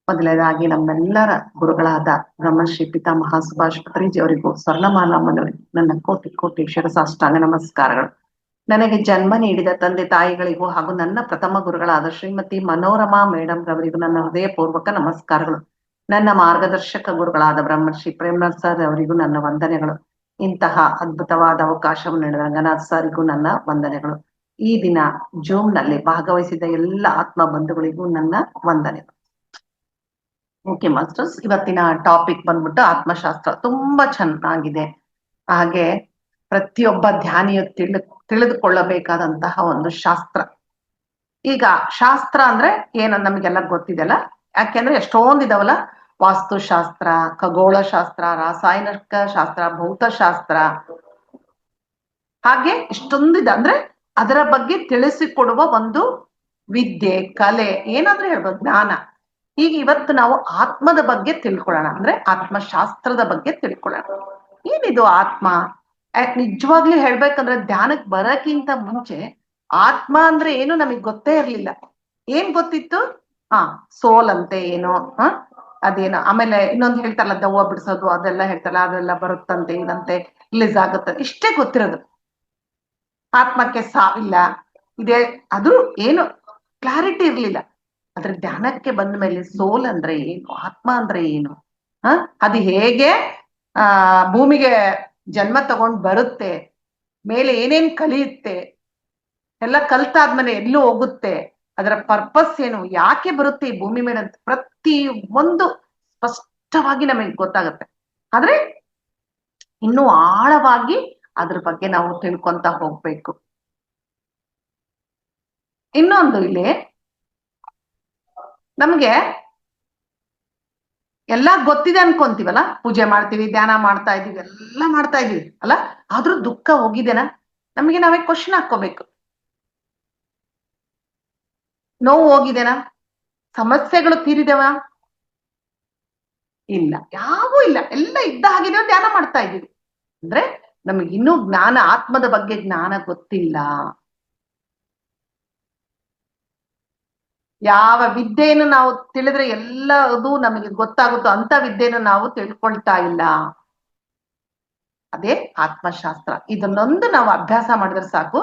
ಮೊದಲನೇದಾಗಿ ನಮ್ಮೆಲ್ಲರ ಗುರುಗಳಾದ ಬ್ರಹ್ಮಶ್ರೀ ಪಿತಾಮಹ ಸುಭಾಷ್ ಪತ್ರಿಜಿ ಅವರಿಗೂ ಸ್ವರ್ಣಮಾಲಾ ನನ್ನ ಕೋಟಿ ಕೋಟಿ ಶಿರಸಾಷ್ಟಾಂಗ ನಮಸ್ಕಾರಗಳು. ನನಗೆ ಜನ್ಮ ನೀಡಿದ ತಂದೆ ತಾಯಿಗಳಿಗೂ ಹಾಗೂ ನನ್ನ ಪ್ರಥಮ ಗುರುಗಳಾದ ಶ್ರೀಮತಿ ಮನೋರಮಾ ಮೇಡಮ್ ರವರಿಗೂ ನನ್ನ ಹೃದಯಪೂರ್ವಕ ನಮಸ್ಕಾರಗಳು. ನನ್ನ ಮಾರ್ಗದರ್ಶಕ ಗುರುಗಳಾದ ಬ್ರಹ್ಮಶ್ರೀ ಪ್ರೇಮನಾಥ್ ಸರ್ ಅವರಿಗೂ ನನ್ನ ವಂದನೆಗಳು. ಇಂತಹ ಅದ್ಭುತವಾದ ಅವಕಾಶವನ್ನು ನೀಡಿದ ರಂಗನಾಥ್ ಸರ್ಗೂ ನನ್ನ ವಂದನೆಗಳು. ಈ ದಿನ ಜೂಮ್ ನಲ್ಲಿ ಭಾಗವಹಿಸಿದ ಎಲ್ಲ ಆತ್ಮ ಬಂಧುಗಳಿಗೂ ನನ್ನ ವಂದನೆಗಳು. ಓಕೆ ಮಾಸ್ಟರ್ಸ್, ಇವತ್ತಿನ ಟಾಪಿಕ್ ಬಂದ್ಬಿಟ್ಟು ಆತ್ಮಶಾಸ್ತ್ರ. ತುಂಬಾ ಚೆನ್ನಾಗಿದೆ. ಹಾಗೆ ಪ್ರತಿಯೊಬ್ಬ ಧ್ಯಾನಿಯು ತಿಳಿದುಕೊಳ್ಳಬೇಕಾದಂತಹ ಒಂದು ಶಾಸ್ತ್ರ. ಈಗ ಶಾಸ್ತ್ರ ಅಂದ್ರೆ ಏನೋ ನಮಗೆಲ್ಲ ಗೊತ್ತಿದೆಲ್ಲ, ಯಾಕೆಂದ್ರೆ ಎಷ್ಟೊಂದಿದಾವಲ್ಲ. ವಾಸ್ತುಶಾಸ್ತ್ರ, ಖಗೋಳ ಶಾಸ್ತ್ರ, ರಾಸಾಯನಿಕ ಶಾಸ್ತ್ರ, ಭೌತಶಾಸ್ತ್ರ, ಹಾಗೆ ಇಷ್ಟೊಂದಿದೆ. ಅಂದ್ರೆ ಅದರ ಬಗ್ಗೆ ತಿಳಿಸಿಕೊಡುವ ಒಂದು ವಿದ್ಯೆ, ಕಲೆ, ಏನಾದ್ರೂ ಹೇಳ್ಬೋದು, ಜ್ಞಾನ. ಈಗ ಇವತ್ತು ನಾವು ಆತ್ಮದ ಬಗ್ಗೆ ತಿಳ್ಕೊಳ್ಳೋಣ, ಅಂದ್ರೆ ಆತ್ಮಶಾಸ್ತ್ರದ ಬಗ್ಗೆ ತಿಳ್ಕೊಳ್ಳೋಣ. ಏನಿದು ಆತ್ಮ? ನಿಜವಾಗ್ಲೂ ಹೇಳ್ಬೇಕಂದ್ರೆ ಧ್ಯಾನಕ್ಕೆ ಬರಕ್ಕಿಂತ ಮುಂಚೆ ಆತ್ಮ ಅಂದ್ರೆ ಏನು ನಮಗ್ ಗೊತ್ತೇ ಇರ್ಲಿಲ್ಲ. ಏನ್ ಗೊತ್ತಿತ್ತು? ಸೋಲ್ ಅಂತೆ ಏನೋ, ಅದೇನೋ. ಆಮೇಲೆ ಇನ್ನೊಂದು ಹೇಳ್ತಾರಲ್ಲ, ದವ್ವ ಬಿಡಿಸೋದು, ಅದೆಲ್ಲ ಹೇಳ್ತಾರಲ್ಲ, ಅದೆಲ್ಲ ಬರುತ್ತಂತೆ, ಇದಂತೆ, ರಿಲೀಸ್ ಆಗುತ್ತೆ, ಇಷ್ಟೇ ಗೊತ್ತಿರೋದು. ಆತ್ಮಕ್ಕೆ ಸಾವಿಲ್ಲ, ಇದೆ, ಅದು ಏನು ಕ್ಲಾರಿಟಿ ಇರ್ಲಿಲ್ಲ. ಅದ್ರ ಧ್ಯಾನಕ್ಕೆ ಬಂದ ಮೇಲೆ ಸೋಲ್ ಅಂದ್ರೆ ಏನು, ಆತ್ಮ ಅಂದ್ರೆ ಏನು, ಅದು ಹೇಗೆ ಭೂಮಿಗೆ ಜನ್ಮ ತಗೊಂಡ್ ಬರುತ್ತೆ, ಮೇಲೆ ಏನೇನ್ ಕಲಿಯುತ್ತೆ, ಎಲ್ಲ ಕಲ್ತಾದ್ಮೇಲೆ ಎಲ್ಲೂ ಹೋಗುತ್ತೆ, ಅದರ ಪರ್ಪಸ್ ಏನು, ಯಾಕೆ ಬರುತ್ತೆ ಈ ಭೂಮಿ ಮೇಲೆ ಅಂತ ಪ್ರತಿ ಒಂದು ಸ್ಪಷ್ಟವಾಗಿ ನಮಗೆ ಗೊತ್ತಾಗುತ್ತೆ. ಆದ್ರೆ ಇನ್ನೂ ಆಳವಾಗಿ ಅದ್ರ ಬಗ್ಗೆ ನಾವು ತಿಳ್ಕೊಂತ ಹೋಗ್ಬೇಕು. ಇನ್ನೊಂದು, ಇಲ್ಲಿ ನಮ್ಗೆ ಎಲ್ಲಾ ಗೊತ್ತಿದೆ ಅನ್ಕೊಂತೀವಲ್ಲ, ಪೂಜೆ ಮಾಡ್ತೀವಿ, ಧ್ಯಾನ ಮಾಡ್ತಾ ಇದೀವಿ, ಎಲ್ಲ ಮಾಡ್ತಾ ಇದೀವಿ ಅಲ್ಲ, ಆದ್ರೂ ದುಃಖ ಹೋಗಿದೆನಾ? ನಮಗೆ ನಾವೇ ಕ್ವಶನ್ ಹಾಕೋಬೇಕು. ನೋವು ಹೋಗಿದೆನಾ? ಸಮಸ್ಯೆಗಳು ತೀರಿದವ? ಇಲ್ಲ, ಯಾವೂ ಇಲ್ಲ, ಎಲ್ಲ ಇದ್ದ ಹಾಗಿದೆಯೋ ಧ್ಯಾನ ಮಾಡ್ತಾ ಇದೀವಿ. ಅಂದ್ರೆ ನಮಗೆ ಇನ್ನೂ ಜ್ಞಾನ, ಆತ್ಮದ ಬಗ್ಗೆ ಜ್ಞಾನ ಗೊತ್ತಿಲ್ಲ. ಯಾವ ವಿದ್ಯೆಯನ್ನು ನಾವು ತಿಳಿದ್ರೆ ಎಲ್ಲದು ನಮಗೆ ಗೊತ್ತಾಗುತ್ತೋ ಅಂತ ವಿದ್ಯೆಯನ್ನು ನಾವು ತಿಳ್ಕೊಳ್ತಾ ಇಲ್ಲ. ಅದೇ ಆತ್ಮಶಾಸ್ತ್ರ. ಇದನ್ನೊಂದು ನಾವು ಅಭ್ಯಾಸ ಮಾಡಿದ್ರೆ ಸಾಕು,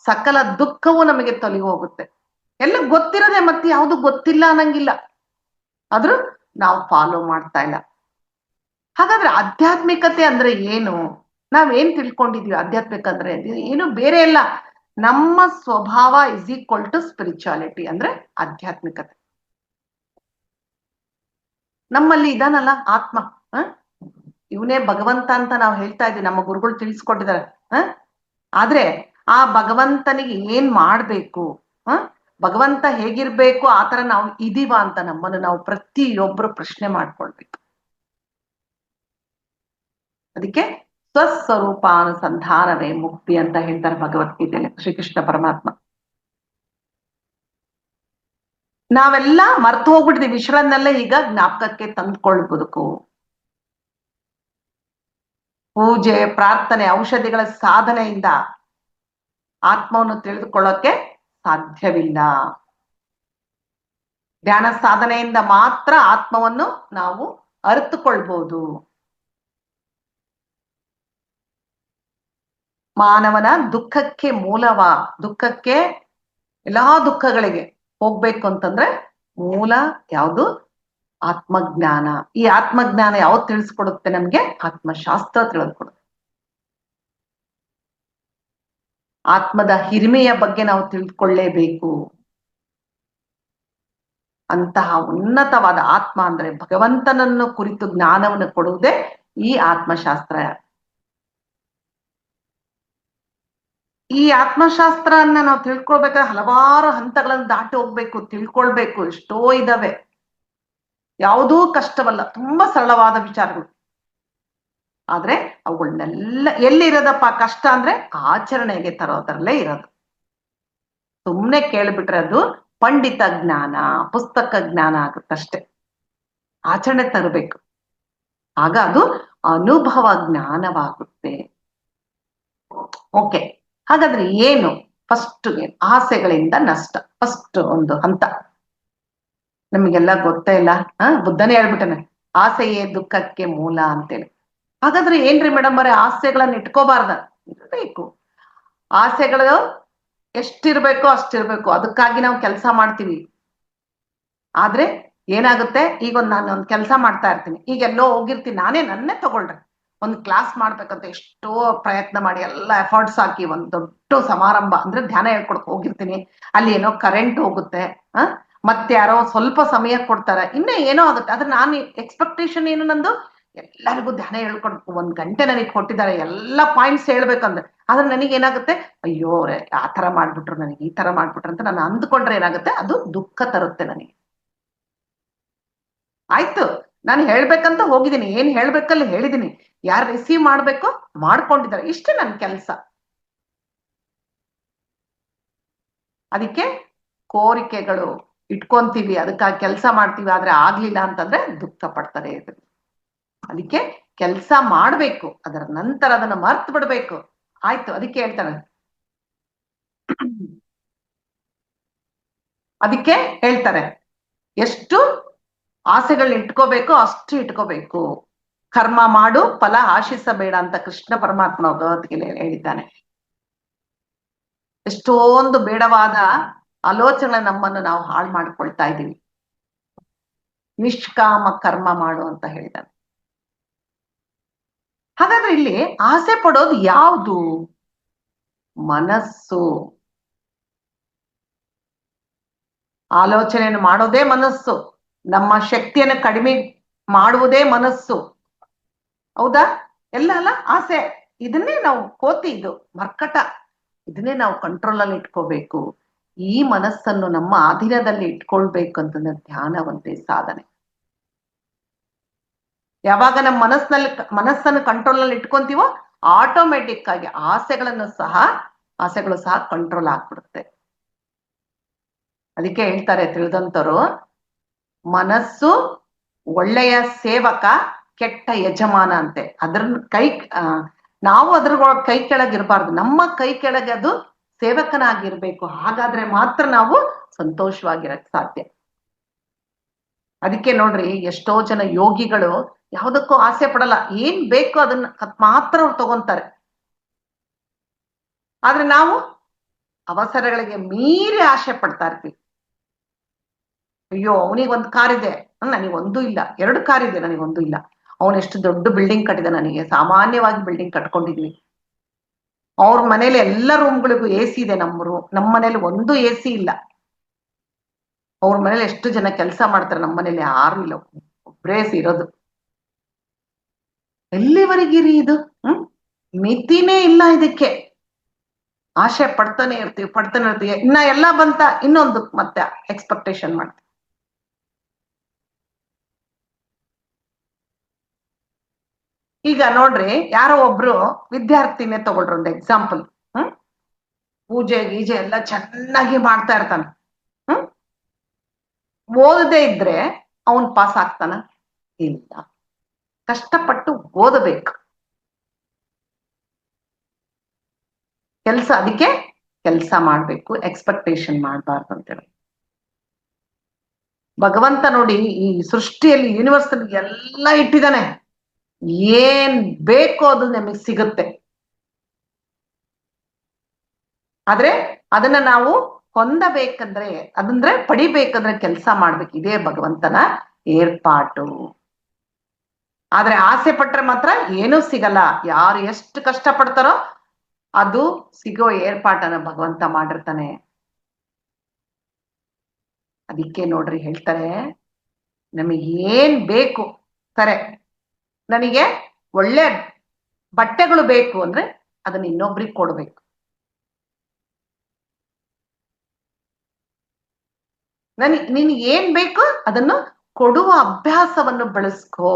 ಸಕಲ ದುಃಖವೂ ನಮಗೆ ತೊಲಗಿ ಹೋಗುತ್ತೆ. ಎಲ್ಲ ಗೊತ್ತಿರೋದೆ, ಮತ್ತೆ ಯಾವುದು ಗೊತ್ತಿಲ್ಲ ಅನ್ನಂಗಿಲ್ಲ, ಆದ್ರೂ ನಾವು ಫಾಲೋ ಮಾಡ್ತಾ ಇಲ್ಲ. ಹಾಗಾದ್ರೆ ಆಧ್ಯಾತ್ಮಿಕತೆ ಅಂದ್ರೆ ಏನು? ನಾವೇನ್ ತಿಳ್ಕೊಂಡಿದ್ವಿ? ಆಧ್ಯಾತ್ಮಿಕ ಅಂದ್ರೆ ಏನು ಬೇರೆ ಇಲ್ಲ, ನಮ್ಮ ಸ್ವಭಾವ ಇಸ್ ಈಕ್ವಲ್ ಟು ಸ್ಪಿರಿಚುಯಾಲಿಟಿ, ಅಂದ್ರೆ ಆಧ್ಯಾತ್ಮಿಕತೆ. ನಮ್ಮಲ್ಲಿ ಇದಾನಲ್ಲ ಆತ್ಮ, ಇವನೇ ಭಗವಂತ ಅಂತ ನಾವು ಹೇಳ್ತಾ ಇದ್ವಿ, ನಮ್ಮ ಗುರುಗಳು ತಿಳಿಸ್ಕೊಟ್ಟಿದ್ದಾರೆ. ಆದ್ರೆ ಆ ಭಗವಂತನಿಗೆ ಏನ್ ಮಾಡ್ಬೇಕು, ಭಗವಂತ ಹೇಗಿರ್ಬೇಕು, ಆತರ ನಾವು ಇದೀವ ಅಂತ ನಮ್ಮನ್ನು ನಾವು ಪ್ರತಿಯೊಬ್ರು ಪ್ರಶ್ನೆ ಮಾಡ್ಕೊಳ್ಬೇಕು. ಅದಕ್ಕೆ ಸ್ವಸ್ವರೂಪಾನುಸಂಧಾನವೇ ಮುಕ್ತಿ ಅಂತ ಹೇಳ್ತಾರೆ ಭಗವದ್ಗೀತೆಯಲ್ಲಿ ಶ್ರೀಕೃಷ್ಣ ಪರಮಾತ್ಮ. ನಾವೆಲ್ಲ ಮರ್ತು ಹೋಗ್ಬಿಟ್ಟಿದೀವಿ, ವಿಷಯಗಳನ್ನೆಲ್ಲ ಈಗ ಜ್ಞಾಪಕಕ್ಕೆ ತಂದ್ಕೊಳ್ಬೇಕು. ಪೂಜೆ, ಪ್ರಾರ್ಥನೆ, ಔಷಧಿಗಳ ಸಾಧನೆಯಿಂದ ಆತ್ಮವನ್ನು ತಿಳಿದುಕೊಳ್ಳೋಕೆ ಸಾಧ್ಯವಿಲ್ಲ. ಧ್ಯಾನ ಸಾಧನೆಯಿಂದ ಮಾತ್ರ ಆತ್ಮವನ್ನು ನಾವು ಅರಿತುಕೊಳ್ಬಹುದು. ಮಾನವನ ದುಃಖಕ್ಕೆ ದುಃಖಕ್ಕೆ, ಎಲ್ಲಾ ದುಃಖಗಳಿಗೆ ಹೋಗ್ಬೇಕು ಅಂತಂದ್ರೆ ಮೂಲ ಯಾವುದು? ಆತ್ಮಜ್ಞಾನ. ಈ ಆತ್ಮಜ್ಞಾನ ಯಾವ್ದು ತಿಳಿಸ್ಕೊಡುತ್ತೆ ನಮ್ಗೆ? ಆತ್ಮಶಾಸ್ತ್ರ ತಿಳಿದುಕೊಡುತ್ತೆ. ಆತ್ಮದ ಹಿರಿಮೆಯ ಬಗ್ಗೆ ನಾವು ತಿಳ್ಕೊಳ್ಳೇಬೇಕು. ಅಂತಹ ಉನ್ನತವಾದ ಆತ್ಮ ಅಂದ್ರೆ ಭಗವಂತನನ್ನು ಕುರಿತು ಜ್ಞಾನವನ್ನು ಕೊಡುವುದೇ ಈ ಆತ್ಮಶಾಸ್ತ್ರ. ಈ ಆತ್ಮಶಾಸ್ತ್ರನ್ನ ನಾವು ತಿಳ್ಕೊಳ್ಬೇಕಾದ್ರೆ ಹಲವಾರು ಹಂತಗಳನ್ನು ದಾಟಿ ಹೋಗ್ಬೇಕು, ತಿಳ್ಕೊಳ್ಬೇಕು. ಎಷ್ಟೋ ಇದಾವೆ, ಯಾವುದೂ ಕಷ್ಟವಲ್ಲ, ತುಂಬಾ ಸರಳವಾದ ವಿಚಾರಗಳು. ಆದ್ರೆ ಅವುಗಳನ್ನೆಲ್ಲ ಎಲ್ಲಿರೋದಪ್ಪ ಕಷ್ಟ ಅಂದ್ರೆ ಆಚರಣೆಗೆ ತರೋದ್ರಲ್ಲೇ ಇರೋದು. ಸುಮ್ನೆ ಕೇಳ್ಬಿಟ್ರೆ ಅದು ಪಂಡಿತ ಜ್ಞಾನ, ಪುಸ್ತಕ ಜ್ಞಾನ ಆಗುತ್ತಷ್ಟೆ. ಆಚರಣೆ ತರಬೇಕು, ಆಗ ಅದು ಅನುಭವ ಜ್ಞಾನವಾಗುತ್ತೆ. ಓಕೆ, ಹಾಗಾದ್ರೆ ಏನು? ಫಸ್ಟ್ ಆಸೆಗಳಿಂದ ನಷ್ಟ, ಫಸ್ಟ್ ಒಂದು ಹಂತ. ನಮಗೆಲ್ಲ ಗೊತ್ತೇ ಇಲ್ಲ. ಬುದ್ಧನೇ ಹೇಳ್ಬಿಟ್ಟನೆ, ಆಸೆಯೇ ದುಃಖಕ್ಕೆ ಮೂಲ ಅಂತೇಳಿ. ಹಾಗಾದ್ರೆ ಏನ್ರಿ ಮೇಡಮ್ ಅವರೇ, ಆಸೆಗಳನ್ನ ಇಟ್ಕೋಬಾರ್ದ? ಇರ್ಬೇಕು. ಆಸೆಗಳು ಎಷ್ಟಿರ್ಬೇಕೋ ಅಷ್ಟಿರ್ಬೇಕು, ಅದಕ್ಕಾಗಿ ನಾವು ಕೆಲಸ ಮಾಡ್ತೀವಿ. ಆದ್ರೆ ಏನಾಗುತ್ತೆ, ಈಗ ನಾನು ಒಂದ್ ಕೆಲಸ ಮಾಡ್ತಾ ಇರ್ತೀನಿ, ಈಗ ಎಲ್ಲೋ ಹೋಗಿರ್ತೀನಿ, ನನ್ನೇ ತಗೊಳ್ರಿ, ಒಂದ್ ಕ್ಲಾಸ್ ಮಾಡ್ಬೇಕಂತ ಎಷ್ಟೋ ಪ್ರಯತ್ನ ಮಾಡಿ ಎಲ್ಲ ಎಫರ್ಟ್ಸ್ ಹಾಕಿ ಒಂದ್ ದೊಡ್ಡ ಸಮಾರಂಭ ಅಂದ್ರೆ ಧ್ಯಾನ ಹೇಳ್ಕೊಡಕ್ ಹೋಗಿರ್ತೀನಿ. ಅಲ್ಲಿ ಏನೋ ಕರೆಂಟ್ ಹೋಗುತ್ತೆ, ಮತ್ತೆ ಯಾರೋ ಸ್ವಲ್ಪ ಸಮಯ ಕೊಡ್ತಾರೆ, ಇನ್ನೇ ಏನೋ ಆಗುತ್ತೆ. ಆದ್ರೆ ನಾನು ಎಕ್ಸ್ಪೆಕ್ಟೇಷನ್ ಏನು ನಂದು, ಎಲ್ಲರಿಗೂ ಧ್ಯಾನ ಹೇಳ್ಕೊಡ್ಬೇಕು, 1 ಗಂಟೆ ನನಗೆ ಕೊಟ್ಟಿದ್ದಾರೆ, ಎಲ್ಲ ಪಾಯಿಂಟ್ಸ್ ಹೇಳ್ಬೇಕಂದ್ರೆ. ಆದ್ರೆ ನನಗೆ ಏನಾಗುತ್ತೆ, ಅಯ್ಯೋ ಅವ್ರೆ ಆ ತರ ಮಾಡ್ಬಿಟ್ರು, ನನಗೆ ಈ ತರ ಮಾಡ್ಬಿಟ್ರು ಅಂತ ನಾನು ಅಂದ್ಕೊಂಡ್ರೆ ಏನಾಗುತ್ತೆ, ಅದು ದುಃಖ ತರುತ್ತೆ ನನಗೆ. ಆಯ್ತು, ನಾನು ಹೇಳ್ಬೇಕಂತ ಹೋಗಿದ್ದೀನಿ, ಏನ್ ಹೇಳ್ಬೇಕಲ್ಲಿ ಹೇಳಿದೀನಿ, ಯಾರು ರಿಸೀವ್ ಮಾಡ್ಬೇಕೋ ಮಾಡ್ಕೊಂಡಿದ್ದಾರೆ, ಇಷ್ಟೇ ನನ್ನ ಕೆಲಸ. ಅದಕ್ಕೆ ಕೋರಿಕೆಗಳು ಇಟ್ಕೊಂತೀವಿ, ಅದಕ್ಕಾಗಿ ಕೆಲಸ ಮಾಡ್ತೀವಿ, ಆದ್ರೆ ಆಗ್ಲಿಲ್ಲ ಅಂತಂದ್ರೆ ದುಃಖ ಪಡ್ತಾರೆ ಇದ್ರು. ಅದಕ್ಕೆ ಕೆಲಸ ಮಾಡ್ಬೇಕು, ಅದರ ನಂತರ ಅದನ್ನ ಮರ್ತು ಬಿಡ್ಬೇಕು. ಆಯ್ತು, ಅದಕ್ಕೆ ಹೇಳ್ತಾರೆ, ಅದಕ್ಕೆ ಹೇಳ್ತಾರೆ ಎಷ್ಟು ಆಸೆಗಳನ್ನ ಇಟ್ಕೋಬೇಕು ಅಷ್ಟು ಇಟ್ಕೋಬೇಕು, ಕರ್ಮ ಮಾಡು ಫಲ ಆಶಿಸಬೇಡ ಅಂತ ಕೃಷ್ಣ ಪರಮಾತ್ಮ ಭಗವದ್ಗೀತೆಯಲ್ಲಿ ಹೇಳಿದ್ದಾನೆ. ಎಷ್ಟೊಂದು ಬೇಡವಾದ ಆಲೋಚನೆ ನಮ್ಮನ್ನು ನಾವು ಹಾಳು ಮಾಡ್ಕೊಳ್ತಾ ಇದ್ದೀವಿ. ನಿಷ್ಕಾಮ ಕರ್ಮ ಮಾಡು ಅಂತ ಹೇಳಿದ್ದಾನೆ. ಹಾಗಾದ್ರೆ ಇಲ್ಲಿ ಆಸೆ ಪಡೋದು ಯಾವುದು? ಮನಸ್ಸು. ಆಲೋಚನೆಯನ್ನು ಮಾಡೋದೇ ಮನಸ್ಸು, ನಮ್ಮ ಶಕ್ತಿಯನ್ನು ಕಡಿಮೆ ಮಾಡುವುದೇ ಮನಸ್ಸು. ಹೌದಾ? ಎಲ್ಲ ಅಲ್ಲ ಆಸೆ, ಇದನ್ನೇ ನಾವು ಕೋತಿ, ಇದು ಮರ್ಕಟ, ಇದನ್ನೇ ನಾವು ಕಂಟ್ರೋಲ್ ಅಲ್ಲಿ ಇಟ್ಕೋಬೇಕು. ಈ ಮನಸ್ಸನ್ನು ನಮ್ಮ ಅಧೀನದಲ್ಲಿ ಇಟ್ಕೊಳ್ಬೇಕು ಅಂತಂದ್ರೆ ಧ್ಯಾನ ಒಂದೇ ಸಾಧನೆ. ಯಾವಾಗ ನಮ್ಮ ಮನಸ್ಸನ್ನು ಕಂಟ್ರೋಲ್ ಅಲ್ಲಿ ಇಟ್ಕೊಂತೀವೋ ಆಟೋಮೆಟಿಕ್ ಆಗಿ ಆಸೆಗಳು ಸಹ ಕಂಟ್ರೋಲ್ ಆಗ್ಬಿಡುತ್ತೆ. ಅದಕ್ಕೆ ಹೇಳ್ತಾರೆ ತಿಳಿದಂತರು, ಮನಸ್ಸು ಒಳ್ಳೆಯ ಸೇವಕ, ಕೆಟ್ಟ ಯಜಮಾನ ಅಂತೆ. ನಾವು ಅದ್ರ ಕೈ ಕೆಳಗಿರ್ಬಾರ್ದು, ನಮ್ಮ ಕೈ ಕೆಳಗೆ ಅದು ಸೇವಕನಾಗಿರ್ಬೇಕು. ಹಾಗಾದ್ರೆ ಮಾತ್ರ ನಾವು ಸಂತೋಷವಾಗಿರಕ್ ಸಾಧ್ಯ. ಅದಕ್ಕೆ ನೋಡ್ರಿ, ಎಷ್ಟೋ ಜನ ಯೋಗಿಗಳು ಯಾವುದಕ್ಕೂ ಆಸೆ ಪಡಲ್ಲ, ಏನ್ ಬೇಕೋ ಅದನ್ನ ಮಾತ್ರ ಅವ್ರು ತಗೊಂತಾರೆ. ಆದ್ರೆ ನಾವು ಅವಸರಗಳಿಗೆ ಮೀರಿ ಆಸೆ ಪಡ್ತಾ ಇರ್ತೀವಿ. ಅಯ್ಯೋ ಅವನಿಗೆ 1 ಕಾರ್ ಇದೆ, ನನಗೆ 1 ಇಲ್ಲ, 2 ಕಾರ್ ಇದೆ, ನನಗೆ 1 ಇಲ್ಲ. ಅವನೆಷ್ಟು ದೊಡ್ಡ ಬಿಲ್ಡಿಂಗ್ ಕಟ್ಟಿದ, ನನಗೆ ಸಾಮಾನ್ಯವಾಗಿ ಬಿಲ್ಡಿಂಗ್ ಕಟ್ಕೊಂಡಿದ್ವಿ. ಅವ್ರ ಮನೇಲಿ ಎಲ್ಲ ರೂಮ್ಗಳಿಗೂ AC ಇದೆ, ನಮ್ಮ ಮನೇಲಿ 1 AC ಇಲ್ಲ. ಅವ್ರ ಮನೇಲಿ ಎಷ್ಟು ಜನ ಕೆಲಸ ಮಾಡ್ತಾರೆ, ನಮ್ಮ ಮನೇಲಿ ಯಾರು ಇಲ್ಲ, ಒಬ್ರೇ ಇರೋದು. ಎಲ್ಲಿವರೆಗಿರಿ ಇದು? ಮಿತಿನೇ ಇಲ್ಲ ಇದಕ್ಕೆ. ಆಸೆ ಪಡ್ತಾನೆ ಇರ್ತೀವಿ. ಇನ್ನ ಎಲ್ಲ ಬಂತ, ಇನ್ನೊಂದು ಮತ್ತೆ ಎಕ್ಸ್ಪೆಕ್ಟೇಷನ್ ಮಾಡ್ತೀವಿ. ಈಗ ನೋಡ್ರಿ, ಯಾರೋ ಒಬ್ರು ವಿದ್ಯಾರ್ಥಿನೇ ತಗೊಳ್ರಿ ಒಂದು ಎಕ್ಸಾಂಪಲ್. ಪೂಜೆ ಗೀಜೆ ಎಲ್ಲ ಚೆನ್ನಾಗಿ ಮಾಡ್ತಾ ಇರ್ತಾನೆ. ಓದದೇ ಇದ್ರೆ ಅವನ್ ಪಾಸ್ ಆಗ್ತಾನ? ಇಲ್ಲ. ಕಷ್ಟಪಟ್ಟು ಓದಬೇಕು. ಅದಕ್ಕೆ ಕೆಲಸ ಮಾಡ್ಬೇಕು, ಎಕ್ಸ್ಪೆಕ್ಟೇಷನ್ ಮಾಡಬಾರ್ದು ಅಂತೇಳಿ. ಭಗವಂತ ನೋಡಿ, ಈ ಸೃಷ್ಟಿಯಲ್ಲಿ ಯೂನಿವರ್ಸ್ ಎಲ್ಲ ಇಟ್ಟಿದ್ದಾನೆ, ಏನ್ ಬೇಕೋ ಅದು ನಮಗೆ ಸಿಗುತ್ತೆ. ಆದ್ರೆ ಅದನ್ನ ನಾವು ಹೊಂದಬೇಕಂದ್ರೆ, ಅದಂದ್ರೆ ಪಡಿಬೇಕಂದ್ರೆ ಕೆಲಸ ಮಾಡ್ಬೇಕು. ಇದೇ ಭಗವಂತನ ಏರ್ಪಾಟು. ಆದ್ರೆ ಆಸೆ ಪಟ್ರೆ ಮಾತ್ರ ಏನೂ ಸಿಗಲ್ಲ. ಯಾರು ಎಷ್ಟು ಕಷ್ಟ ಪಡ್ತಾರೋ ಅದು ಸಿಗೋ ಏರ್ಪಾಟನ್ನ ಭಗವಂತ ಮಾಡಿರ್ತಾನೆ. ಅದಕ್ಕೆ ನೋಡ್ರಿ ಹೇಳ್ತಾರೆ, ನಮಗೆ ಏನ್ ಬೇಕು, ಸರಿ ನನಗೆ ಒಳ್ಳೆ ಬಟ್ಟೆಗಳು ಬೇಕು ಅಂದ್ರೆ ಅದನ್ನ ಇನ್ನೊಬ್ರಿಗೆ ಕೊಡ್ಬೇಕು. ನಿನ್ ಏನ್ ಬೇಕು ಅದನ್ನು ಕೊಡುವ ಅಭ್ಯಾಸವನ್ನು ಬೆಳೆಸ್ಕೋ.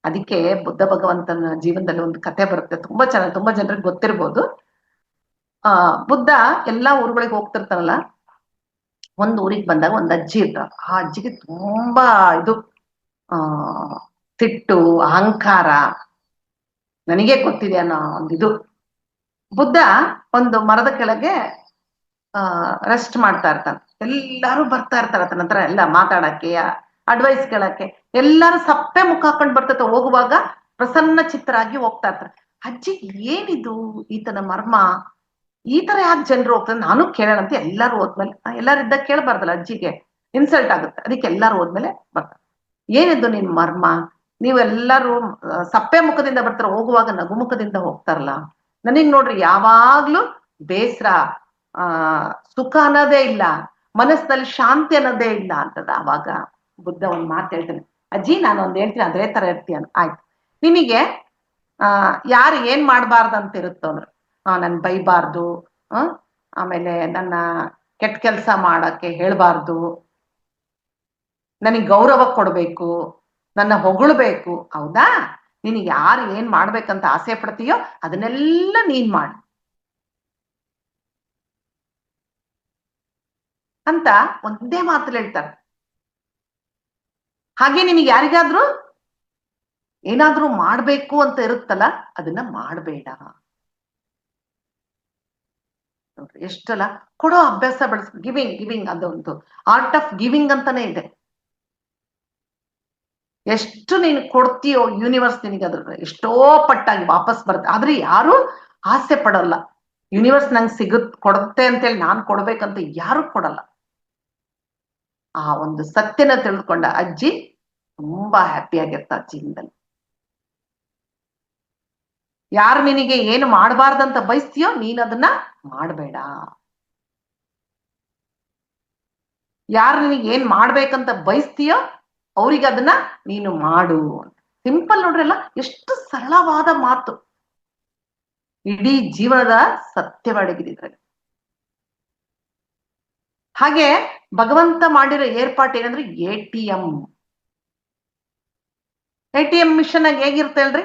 ಅದಕ್ಕೆ ಬುದ್ಧ ಭಗವಂತನ ಜೀವನದಲ್ಲಿ ಒಂದು ಕತೆ ಬರುತ್ತೆ, ತುಂಬಾ ಜನರಿಗೆ ಗೊತ್ತಿರ್ಬೋದು. ಬುದ್ಧ ಎಲ್ಲಾ ಊರುಗಳಿಗೆ ಹೋಗ್ತಿರ್ತಾನಲ್ಲ, ಒಂದ್ ಊರಿಗೆ ಬಂದಾಗ ಒಂದ್ ಅಜ್ಜಿ ಇರ್ತಾರ. ಆ ಅಜ್ಜಿಗೆ ತುಂಬಾ ಇದು ಸಿಟ್ಟು, ಅಹಂಕಾರ, ನನಗೆ ಗೊತ್ತಿದೆ ಅನ್ನೋ ಒಂದಿದು. ಬುದ್ಧ ಒಂದು ಮರದ ಕೆಳಗೆ ರೆಸ್ಟ್ ಮಾಡ್ತಾ ಇರ್ತಾನೆ. ಎಲ್ಲಾರು ಬರ್ತಾ ಇರ್ತಾರ ಆತನ ಹತ್ರ ಎಲ್ಲ ಮಾತಾಡಕ್ಕೆ, ಅಡ್ವೈಸ್ ಕೇಳಕ್ಕೆ. ಎಲ್ಲಾರು ಸಪ್ಪೆ ಮುಖ ಹಾಕೊಂಡ್ ಬರ್ತೈತೆ. ಹೋಗುವಾಗ ಪ್ರಸನ್ನ ಚಿತ್ತರಾಗಿ ಹೋಗ್ತಾ ಇರ್ತಾರೆ. ಅಜ್ಜಿ ಏನಿದು ಈತನ ಮರ್ಮ, ಈ ತರ ಯಾಕೆ ಜನರು ಹೋಗ್ತಾರೆ, ನಾನು ಕೇಳೋಣ ಅಂತ ಎಲ್ಲಾರು ಹೋದ್ಮೇಲೆ, ಎಲ್ಲಾರು ಇದ್ದಾಗ ಕೇಳಬಾರ್ದಲ್ಲ, ಅಜ್ಜಿಗೆ ಇನ್ಸಲ್ಟ್ ಆಗುತ್ತೆ. ಅದಕ್ಕೆ ಎಲ್ಲಾರು ಹೋದ್ಮೇಲೆ ಬರ್ತಾರೆ. ಏನಿದು ನಿನ್ ಮರ್ಮ, ನೀವೆಲ್ಲರೂ ಸಪ್ಪೆ ಮುಖದಿಂದ ಬರ್ತಾರ, ಹೋಗುವಾಗ ನಗುಮುಖದಿಂದ ಹೋಗ್ತಾರಲ್ಲ. ನನಗ್ ನೋಡ್ರಿ ಯಾವಾಗ್ಲೂ ಬೇಸರ, ಸುಖ ಅನ್ನೋದೇ ಇಲ್ಲ, ಮನಸ್ಸಿನಲ್ಲಿ ಶಾಂತಿ ಅನ್ನೋದೇ ಇಲ್ಲ ಅಂತದ. ಅವಾಗ ಬುದ್ಧ ಒಂದ್ ಮಾತು ಹೇಳ್ತಾನೆ, ಅಜ್ಜಿ ನಾನು ಒಂದ್ ಹೇಳ್ತೀನಿ ಅದೇ ತರ ಇರ್ತೀಯ. ಆಯ್ತು, ನಿನಗೆ ಯಾರು ಏನ್ ಮಾಡ್ಬಾರ್ದಂತ ಇರುತ್ತೋ ಅಂದ್ರೆ, ನನ್ ಬೈಬಾರ್ದು, ಆಮೇಲೆ ನನ್ನ ಕೆಟ್ಟ ಕೆಲ್ಸ ಮಾಡಕ್ಕೆ ಹೇಳ್ಬಾರ್ದು, ನನಗ್ ಗೌರವ ಕೊಡ್ಬೇಕು, ನನ್ನ ಹೊಗಳ್ಬೇಕು, ಹೌದಾ? ನಿನಗೆ ಯಾರು ಏನ್ ಮಾಡ್ಬೇಕಂತ ಆಸೆ ಪಡ್ತೀಯೋ ಅದನ್ನೆಲ್ಲ ನೀನ್ ಮಾಡು ಅಂತ ಒಂದೇ ಮಾತಲ್ಲಿ ಹೇಳ್ತಾರೆ. ಹಾಗೆ ನಿನಗೆ ಯಾರಿಗಾದ್ರೂ ಏನಾದ್ರೂ ಮಾಡ್ಬೇಕು ಅಂತ ಇರುತ್ತಲ್ಲ, ಅದನ್ನ ಮಾಡ್ಬೇಡ. ನೋಡ್ರಿ ಎಷ್ಟಲ್ಲ ಕೊಡೋ ಅಭ್ಯಾಸ ಬೆಳೆಸ್. ಗಿವಿಂಗ್ ಗಿವಿಂಗ್ ಅದೊಂದು ಆರ್ಟ್ ಆಫ್ ಗಿವಿಂಗ್ ಅಂತಾನೆ ಇದೆ. ಎಷ್ಟು ನೀನು ಕೊಡ್ತೀಯೋ ಯೂನಿವರ್ಸ್ ನಿನಗೆ ಅದ್ರ ಎಷ್ಟೋ ಪಟ್ಟಾಗಿ ವಾಪಸ್ ಬರುತ್ತೆ. ಆದ್ರೆ ಯಾರು ಆಸೆ ಪಡಲ್ಲ, ಯೂನಿವರ್ಸ್ ನಂಗೆ ಕೊಡುತ್ತೆ ಅಂತೇಳಿ ನಾನ್ ಕೊಡ್ಬೇಕಂತ ಯಾರು ಕೊಡಲ್ಲ. ಆ ಒಂದು ಸತ್ಯನ ತಿಳಿದುಕೊಂಡ ಅಜ್ಜಿ ತುಂಬಾ ಹ್ಯಾಪಿ ಆಗಿರ್ತಾರೆ ಜೀವನದಲ್ಲಿ. ಯಾರು ನಿನಗೆ ಏನು ಮಾಡಬಾರ್ದಂತ ಬಯಸ್ತೀಯೋ ನೀನ್ ಅದನ್ನ ಮಾಡಬೇಡ. ಯಾರು ನಿನಗೆ ಏನ್ ಮಾಡ್ಬೇಕಂತ ಬಯಸ್ತೀಯೋ ಅವ್ರಿಗೆ ಅದನ್ನ ನೀನು ಮಾಡು. ಸಿಂಪಲ್ ನೋಡ್ರಲ್ಲ, ಎಷ್ಟು ಸರಳವಾದ ಮಾತು, ಇಡೀ ಜೀವನದ ಸತ್ಯವಡಗಿದ್ರಲ್ಲಿ. ಹಾಗೆ ಭಗವಂತ ಮಾಡಿರೋ ಏರ್ಪಾಟ್ ಏನಂದ್ರೆ ಎ.ಟಿ.ಎಂ ಮಿಷನ್ ಆಗಿ ಹೇಗಿರುತ್ತೆ ಅಲ್ರಿ?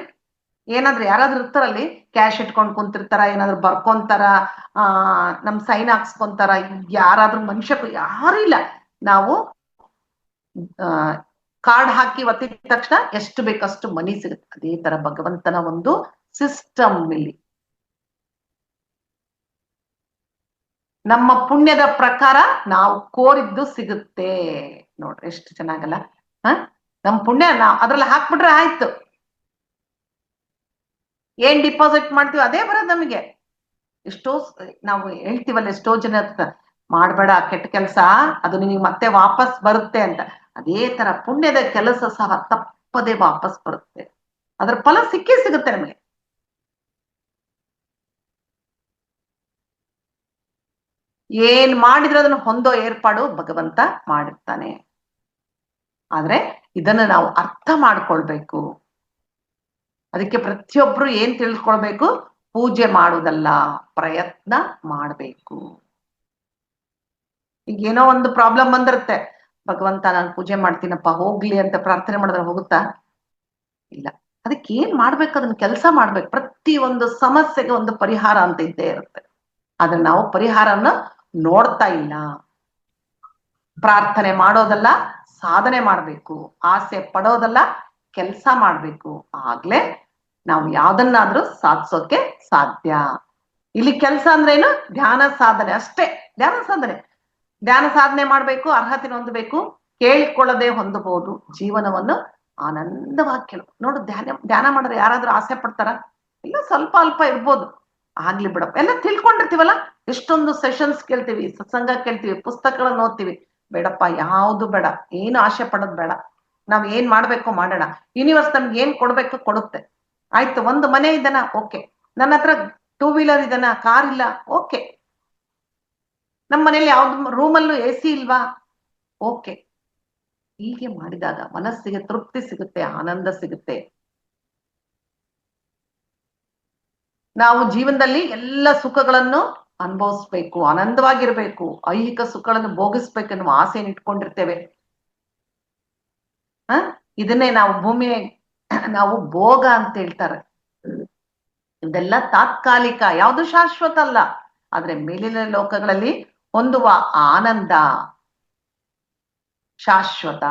ಏನಾದ್ರು ಯಾರಾದ್ರೂ ಇರ್ತಾರಲ್ಲಿ ಕ್ಯಾಶ್ ಇಟ್ಕೊಂಡ್ ಕುಂತಿರ್ತಾರ, ಏನಾದ್ರು ಬರ್ಕೊಂತಾರ, ನಮ್ ಸೈನ್ ಹಾಕ್ಸ್ಕೊಂತಾರ, ಯಾರಾದ್ರೂ ಮನುಷ್ಯ ಯಾರು ಇಲ್ಲ. ನಾವು ಕಾರ್ಡ್ ಹಾಕಿ ಒತ್ತಿದ ತಕ್ಷಣ ಎಷ್ಟು ಬೇಕಷ್ಟು ಮನಿ ಸಿಗುತ್ತೆ. ಅದೇ ತರ ಭಗವಂತನ ಒಂದು ಸಿಸ್ಟಮ್ ಇಲ್ಲಿ. ನಮ್ಮ ಪುಣ್ಯದ ಪ್ರಕಾರ ನಾವು ಕೋರಿದ್ದು ಸಿಗುತ್ತೆ. ನೋಡ್ರಿ ಎಷ್ಟು ಚೆನ್ನಾಗಲ್ಲ. ನಮ್ ಪುಣ್ಯ ನಾವು ಅದ್ರಲ್ಲಿ ಹಾಕ್ಬಿಟ್ರೆ ಆಯ್ತು, ಏನ್ ಡಿಪಾಸಿಟ್ ಮಾಡ್ತೀವಿ ಅದೇ ಬರೋದು ನಮಗೆ. ಎಷ್ಟೋ ನಾವು ಹೇಳ್ತೀವಲ್ಲ, ಎಷ್ಟೋ ಜನ ಮಾಡ್ಬೇಡ ಕೆಟ್ಟ ಕೆಲಸ, ಅದು ನಿನಗೆ ಮತ್ತೆ ವಾಪಸ್ ಬರುತ್ತೆ ಅಂತ. ಅದೇ ತರ ಪುಣ್ಯದ ಕೆಲಸ ಸಹ ತಪ್ಪದೆ ವಾಪಸ್ ಬರುತ್ತೆ, ಅದ್ರ ಫಲ ಸಿಕ್ಕೇ ಸಿಗುತ್ತೆ ನಮಗೆ. ಏನ್ ಮಾಡಿದ್ರೆ ಅದನ್ನು ಹೊಂದೋ ಏರ್ಪಾಡು ಭಗವಂತ ಮಾಡಿರ್ತಾನೆ. ಆದ್ರೆ ಇದನ್ನ ನಾವು ಅರ್ಥ ಮಾಡ್ಕೊಳ್ಬೇಕು. ಅದಕ್ಕೆ ಪ್ರತಿಯೊಬ್ರು ಏನ್ ತಿಳ್ಕೊಳ್ಬೇಕು, ಪೂಜೆ ಮಾಡುವುದಲ್ಲ, ಪ್ರಯತ್ನ ಮಾಡ್ಬೇಕು. ಈಗ ಏನೋ ಒಂದು ಪ್ರಾಬ್ಲಮ್ ಬಂದಿರುತ್ತೆ, ಭಗವಂತ ನಾನು ಪೂಜೆ ಮಾಡ್ತೀನಪ್ಪ ಹೋಗ್ಲಿ ಅಂತ ಪ್ರಾರ್ಥನೆ ಮಾಡಿದ್ರೆ ಹೋಗುತ್ತಾ? ಇಲ್ಲ. ಅದಕ್ಕೆ ಏನ್ ಮಾಡ್ಬೇಕು, ಅದನ್ನ ಕೆಲಸ ಮಾಡ್ಬೇಕು. ಪ್ರತಿ ಒಂದು ಸಮಸ್ಯೆಗೆ ಒಂದು ಪರಿಹಾರ ಅಂತ ಇದ್ದೇ ಇರುತ್ತೆ. ಆದ್ರೆ ನಾವು ಪರಿಹಾರನ ನೋಡ್ತಾ ಇಲ್ಲ. ಪ್ರಾರ್ಥನೆ ಮಾಡೋದಲ್ಲ, ಸಾಧನೆ ಮಾಡ್ಬೇಕು. ಆಸೆ ಪಡೋದಲ್ಲ, ಕೆಲಸ ಮಾಡ್ಬೇಕು. ಆಗ್ಲೇ ನಾವು ಯಾವ್ದನ್ನಾದ್ರೂ ಸಾಧಿಸೋಕೆ ಸಾಧ್ಯ. ಇಲ್ಲಿ ಕೆಲಸ ಅಂದ್ರೆ ಏನು? ಧ್ಯಾನ ಸಾಧನೆ ಅಷ್ಟೇ. ಧ್ಯಾನ ಸಾಧನೆ ಮಾಡ್ಬೇಕು, ಅರ್ಹತೆ ಹೊಂದಬೇಕು. ಕೇಳ್ಕೊಳ್ಳದೆ ಹೊಂದಬಹುದು ಜೀವನವನ್ನು ಆನಂದವಾಗಿ ಕೇಳ. ನೋಡು, ಧ್ಯಾನ ಮಾಡಿದ್ರೆ ಯಾರಾದ್ರೂ ಆಸೆ ಪಡ್ತಾರ? ಇಲ್ಲ, ಸ್ವಲ್ಪ ಅಲ್ಪ ಇರ್ಬೋದು, ಆಗ್ಲಿ ಬಿಡಪ್ಪ. ಎಲ್ಲ ತಿಳ್ಕೊಂಡಿರ್ತೀವಲ್ಲ, ಎಷ್ಟೊಂದು ಸೆಷನ್ಸ್ ಕೇಳ್ತೀವಿ, ಸತ್ಸಂಗ ಕೇಳ್ತೀವಿ, ಪುಸ್ತಕಗಳನ್ನ ಓದ್ತೀವಿ. ಬೇಡಪ್ಪ, ಯಾವುದು ಬೇಡ, ಏನು ಆಸೆ ಪಡೋದು ಬೇಡ. ನಾವ್ ಏನ್ ಮಾಡ್ಬೇಕು ಮಾಡೋಣ. ಯೂನಿವರ್ಸ್ ನಮ್ಗೆ ಏನ್ ಕೊಡ್ಬೇಕು ಕೊಡುತ್ತೆ. ಆಯ್ತು, ಒಂದು ಮನೆ ಇದನ, ಓಕೆ. ನನ್ನ ಹತ್ರ 2 ವೀಲರ್ ಇದನ, ಕಾರ್ ಇಲ್ಲ, ಓಕೆ. ನಮ್ಮ ಮನೇಲಿ ಯಾವ್ದು ರೂಮಲ್ಲೂ AC ಇಲ್ವಾ, ಓಕೆ. ಹೀಗೆ ಮಾಡಿದಾಗ ಮನಸ್ಸಿಗೆ ತೃಪ್ತಿ ಸಿಗುತ್ತೆ, ಆನಂದ ಸಿಗುತ್ತೆ. ನಾವು ಜೀವನದಲ್ಲಿ ಎಲ್ಲ ಸುಖಗಳನ್ನು ಅನುಭವಿಸ್ಬೇಕು, ಆನಂದವಾಗಿರ್ಬೇಕು, ಐಹಿಕ ಸುಖಗಳನ್ನು ಭೋಗಿಸ್ಬೇಕು ಎನ್ನುವ ಆಸೆಯನ್ನು ಇಟ್ಕೊಂಡಿರ್ತೇವೆ. ಇದನ್ನೇ ನಾವು ನಾವು ಭೋಗ ಅಂತ ಹೇಳ್ತಾರೆ. ಇದೆಲ್ಲ ತಾತ್ಕಾಲಿಕ, ಯಾವುದು ಶಾಶ್ವತ ಅಲ್ಲ. ಆದ್ರೆ ಮೇಲಿನ ಲೋಕಗಳಲ್ಲಿ ಹೊಂದುವ ಆನಂದ ಶಾಶ್ವತ,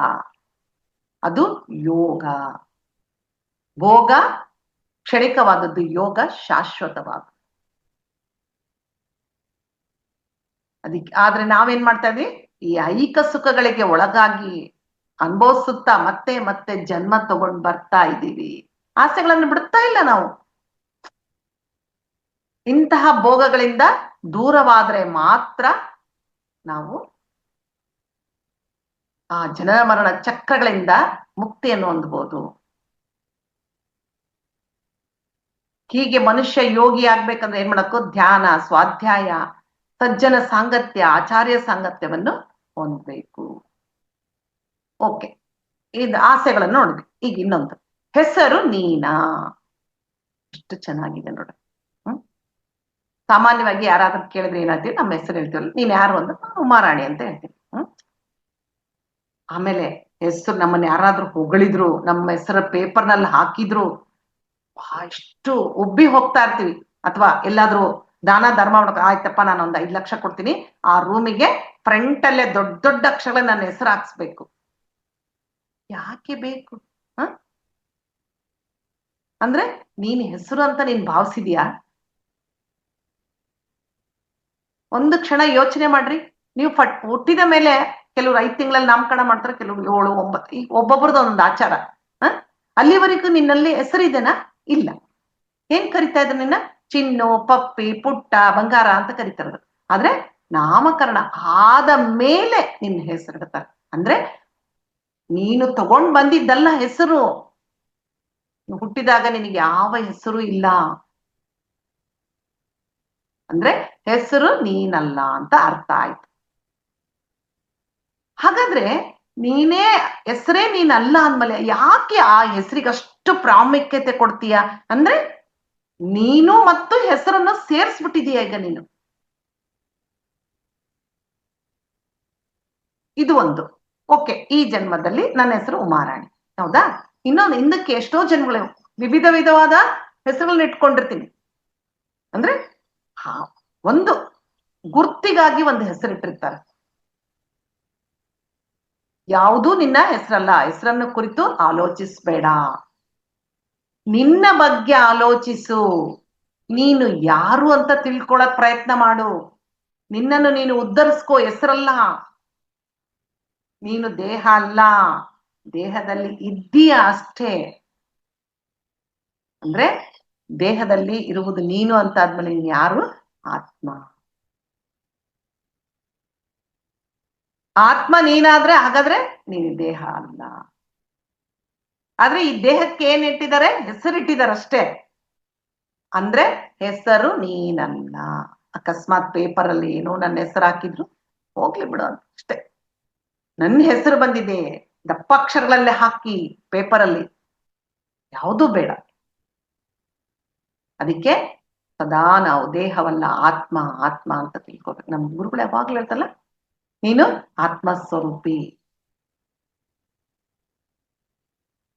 ಅದು ಯೋಗ. ಭೋಗ ಕ್ಷಣಿಕವಾದದ್ದು, ಯೋಗ ಶಾಶ್ವತವಾದ. ಆದ್ರೆ ನಾವೇನ್ ಮಾಡ್ತಾ ಇದ್ವಿ, ಈ ಐಕ ಸುಖಗಳಿಗೆ ಒಳಗಾಗಿ ಅನುಭವಿಸುತ್ತಾ ಮತ್ತೆ ಮತ್ತೆ ಜನ್ಮ ತಗೊಂಡ್ ಬರ್ತಾ ಇದ್ದೀವಿ. ಆಸೆಗಳನ್ನು ಬಿಡುತ್ತಾ ಇಲ್ಲ ನಾವು. ಇಂತಹ ಭೋಗಗಳಿಂದ ದೂರವಾದ್ರೆ ಮಾತ್ರ ನಾವು ಆ ಜನನ ಮರಣ ಚಕ್ರಗಳಿಂದ ಮುಕ್ತಿಯನ್ನು ಹೊಂದಬಹುದು. ಹೀಗೆ ಮನುಷ್ಯ ಯೋಗಿ ಆಗ್ಬೇಕಂದ್ರೆ ಏನ್ ಮಾಡಬೇಕು? ಧ್ಯಾನ, ಸ್ವಾಧ್ಯಾಯ, ಸಜ್ಜನ ಸಾಂಗತ್ಯ, ಆಚಾರ್ಯ ಸಾಂಗತ್ಯವನ್ನು ಹೊಂದಬೇಕು. ಓಕೆ, ಇದು ಆಸೆಗಳನ್ನು ನೋಡಿದ್ವಿ. ಈಗ ಇನ್ನೊಂದು, ಹೆಸರು ನೀನಾ. ಎಷ್ಟು ಚೆನ್ನಾಗಿದೆ ನೋಡಿ. ಸಾಮಾನ್ಯವಾಗಿ ಯಾರಾದ್ರೂ ಕೇಳಿದ್ರೆ ಏನಾಗ್ತೀವಿ, ನಮ್ಮ ಹೆಸರು ಹೇಳ್ತೀವಲ್ಲ, ನೀನ್ ಯಾರು ಅಂದ್ರೆ ನಾನು ಉಮಾರಾಣಿ ಅಂತ ಹೇಳ್ತೀನಿ. ಆಮೇಲೆ ಹೆಸರು ನಮ್ಮನ್ನ ಯಾರಾದ್ರೂ ಹೊಗಳಿದ್ರು, ನಮ್ಮ ಹೆಸರು ಪೇಪರ್ನಲ್ಲಿ ಹಾಕಿದ್ರು ಎಷ್ಟು ಉಬ್ಬಿ ಹೋಗ್ತಾ ಇರ್ತೀವಿ. ಅಥವಾ ಎಲ್ಲಾದ್ರೂ ದಾನ ಧರ್ಮ ಮಾಡಕ್, ಆಯ್ತಪ್ಪ ನಾನು ಒಂದ್ 5 ಲಕ್ಷ ಕೊಡ್ತೀನಿ, ಆ ರೂಮಿಗೆ ಫ್ರಂಟ್ ಅಲ್ಲೇ ದೊಡ್ಡ ದೊಡ್ಡ ಅಕ್ಷರ ನನ್ನ ಹೆಸರು ಹಾಕ್ಸ್ಬೇಕು. ಯಾಕೆ ಬೇಕು? ಅಂದ್ರೆ ನೀನ್ ಹೆಸರು ಅಂತ ನೀನ್ ಭಾವಿಸಿದ್ಯಾ? ಒಂದು ಕ್ಷಣ ಯೋಚನೆ ಮಾಡ್ರಿ. ನೀವು ಹುಟ್ಟಿದ ಮೇಲೆ ಕೆಲವ್ರು 5 ತಿಂಗಳಲ್ಲಿ ನಾಮಕರಣ ಮಾಡ್ತಾರೆ, ಕೆಲವ್ರು 7, 9. ಈಗ ಒಬ್ಬೊಬ್ರದ್ದು ಒಂದೊಂದು ಆಚಾರ. ಅಲ್ಲಿವರೆಗೂ ನಿನ್ನಲ್ಲಿ ಹೆಸರಿದೆನಾ? ಇಲ್ಲ. ಏನ್ ಕರಿತಾ ಇದ್ರು ನಿನ್ನ? ಚಿನ್ನು, ಪಪ್ಪಿ, ಪುಟ್ಟ, ಬಂಗಾರ ಅಂತ ಕರಿತಾರದು. ಆದ್ರೆ ನಾಮಕರಣ ಆದ ಮೇಲೆ ನಿನ್ನ ಹೆಸರಿಡ್ತಾರೆ. ಅಂದ್ರೆ ನೀನು ತಗೊಂಡ್ ಬಂದಿದ್ದಲ್ಲ ಹೆಸರು. ಹುಟ್ಟಿದಾಗ ನಿನಗೆ ಯಾವ ಹೆಸರು ಇಲ್ಲ. ಅಂದ್ರೆ ಹೆಸರು ನೀನಲ್ಲ ಅಂತ ಅರ್ಥ ಆಯ್ತು. ಹಾಗಾದ್ರೆ ನೀನೇ ಹೆಸರೇ ನೀನಲ್ಲ ಅಂದ್ಮೇಲೆ ಯಾಕೆ ಆ ಹೆಸರಿಗೆ ಅಷ್ಟು ಪ್ರಾಮುಖ್ಯತೆ ಕೊಡ್ತೀಯ? ಅಂದ್ರೆ ನೀನು ಮತ್ತು ಹೆಸರನ್ನು ಸೇರಿಸ್ಬಿಟ್ಟಿದೀಯ ಈಗ ನೀನು. ಇದು ಒಂದು. ಓಕೆ, ಈ ಜನ್ಮದಲ್ಲಿ ನನ್ನ ಹೆಸರು ಉಮಾರಾಣಿ, ಹೌದಾ? ಇನ್ನೊಂದು, ಹಿಂದಕ್ಕೆ ಎಷ್ಟೋ ಜನ್ಮಗಳು ವಿವಿಧ ವಿಧವಾದ ಹೆಸರುಗಳನ್ನ ಇಟ್ಕೊಂಡಿರ್ತೀನಿ. ಅಂದ್ರೆ ಒಂದು ಗುರ್ತಿಗಾಗಿ ಒಂದು ಹೆಸರಿಟ್ಟಿರ್ತಾರೆ. ಯಾವುದೂ ನಿನ್ನ ಹೆಸರಲ್ಲ. ಹೆಸರನ್ನು ಕುರಿತು ಆಲೋಚಿಸ್ಬೇಡ, ನಿನ್ನ ಬಗ್ಗೆ ಆಲೋಚಿಸು. ನೀನು ಯಾರು ಅಂತ ತಿಳ್ಕೊಳಕ್ ಪ್ರಯತ್ನ ಮಾಡು. ನಿನ್ನನ್ನು ನೀನು ಉದ್ಧರಿಸ್ಕೋ. ಹೆಸರಲ್ಲ, ನೀನು ದೇಹ ಅಲ್ಲ, ದೇಹದಲ್ಲಿ ಇದ್ದೀಯ ಅಷ್ಟೇ. ಅಂದ್ರೆ ದೇಹದಲ್ಲಿ ಇರುವುದು ನೀನು ಅಂತ ಆದ್ಮೇಲೆ ನೀನು ಯಾರು? ಆತ್ಮ. ಆತ್ಮ ನೀನಾದ್ರೆ ಹಾಗಾದ್ರೆ ನೀನು ದೇಹ ಅಲ್ಲ. ಆದ್ರೆ ಈ ದೇಹಕ್ಕೆ ಏನ್ ಇಟ್ಟಿದ್ದಾರೆ? ಹೆಸರಿಟ್ಟಿದ್ದಾರೆ ಅಷ್ಟೇ. ಅಂದ್ರೆ ಹೆಸರು ನೀನಲ್ಲ. ಅಕಸ್ಮಾತ್ ಪೇಪರ್ ಅಲ್ಲಿ ಏನೋ ನನ್ನ ಹೆಸರು ಹಾಕಿದ್ರು, ಹೋಗ್ಲಿ ಬಿಡು ಅಷ್ಟೇ. ನನ್ನ ಹೆಸರು ಬಂದಿದೆ ದಪ್ಪಾಕ್ಷರಗಳಲ್ಲೇ ಹಾಕಿ ಪೇಪರ್ ಅಲ್ಲಿ, ಯಾವುದೂ ಬೇಡ. ಅದಕ್ಕೆ ಸದಾ ನಾವು ದೇಹವಲ್ಲ ಆತ್ಮ ಆತ್ಮ ಅಂತ ತಿಳ್ಕೊಬೇಕು. ನಮ್ಮ ಗುರುಗಳು ಯಾವಾಗ್ಲೂ ಹೇಳ್ತಲ್ಲ, ನೀನು ಆತ್ಮಸ್ವರೂಪಿ.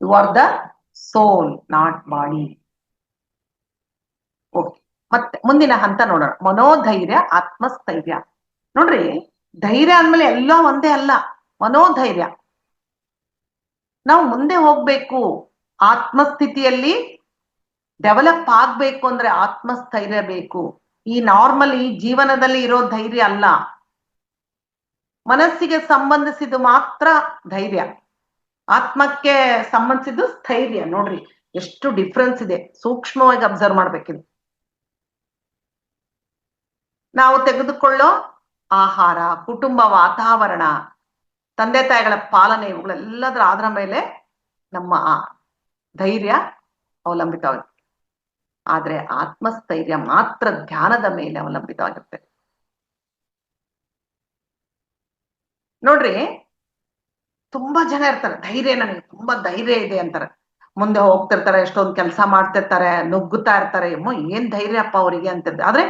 You are the soul, not body. Okay, ಮತ್ತೆ ಮುಂದಿನ ಹಂತ ನೋಡೋಣ. ಮನೋಧೈರ್ಯ, ಆತ್ಮಸ್ಥೈರ್ಯ. ನೋಡ್ರಿ, ಧೈರ್ಯ ಅಂದ್ಮೇಲೆ ಎಲ್ಲ ಒಂದೇ ಅಲ್ಲ. ಮನೋಧೈರ್ಯ, ನಾವು ಮುಂದೆ ಹೋಗ್ಬೇಕು, ಆತ್ಮಸ್ಥಿತಿಯಲ್ಲಿ ಡೆವಲಪ್ ಆಗ್ಬೇಕು ಅಂದ್ರೆ ಆತ್ಮಸ್ಥೈರ್ಯ ಬೇಕು. ಈ ನಾರ್ಮಲ್ ಈ ಜೀವನದಲ್ಲಿ ಇರೋ ಧೈರ್ಯ ಅಲ್ಲ. ಮನಸ್ಸಿಗೆ ಸಂಬಂಧಿಸಿದ ಮಾತ್ರ ಧೈರ್ಯ, ಆತ್ಮಕ್ಕೆ ಸಂಬಂಧಿಸಿದ್ದು ಸ್ಥೈರ್ಯ. ನೋಡ್ರಿ ಎಷ್ಟು ಡಿಫ್ರೆನ್ಸ್ ಇದೆ, ಸೂಕ್ಷ್ಮವಾಗಿ ಅಬ್ಸರ್ವ್ ಮಾಡ್ಬೇಕಿದೆ. ನಾವು ತೆಗೆದುಕೊಳ್ಳೋ ಆಹಾರ, ಕುಟುಂಬ ವಾತಾವರಣ, ತಂದೆ ತಾಯಿಗಳ ಪಾಲನೆ, ಇವುಗಳೆಲ್ಲದರ ಆಧಾರ ಮೇಲೆ ನಮ್ಮ ಧೈರ್ಯ ಅವಲಂಬಿತವಾಗುತ್ತೆ. ಆದ್ರೆ ಆತ್ಮಸ್ಥೈರ್ಯ ಮಾತ್ರ ಧ್ಯಾನದ ಮೇಲೆ ಅವಲಂಬಿತವಾಗಿರುತ್ತೆ. ನೋಡ್ರಿ, ತುಂಬಾ ಜನ ಇರ್ತಾರೆ, ಧೈರ್ಯ ನನಗೆ ತುಂಬಾ ಧೈರ್ಯ ಇದೆ ಅಂತಾರೆ. ಮುಂದೆ ಹೋಗ್ತಿರ್ತಾರೆ, ಎಷ್ಟೊಂದು ಕೆಲಸ ಮಾಡ್ತಿರ್ತಾರೆ, ನುಗ್ಗುತ್ತಾ ಇರ್ತಾರೆ. ಏನ್ ಧೈರ್ಯಪ್ಪ ಅವರಿಗೆ ಅಂತಿರ್ತಾರೆ. ಆದ್ರೆ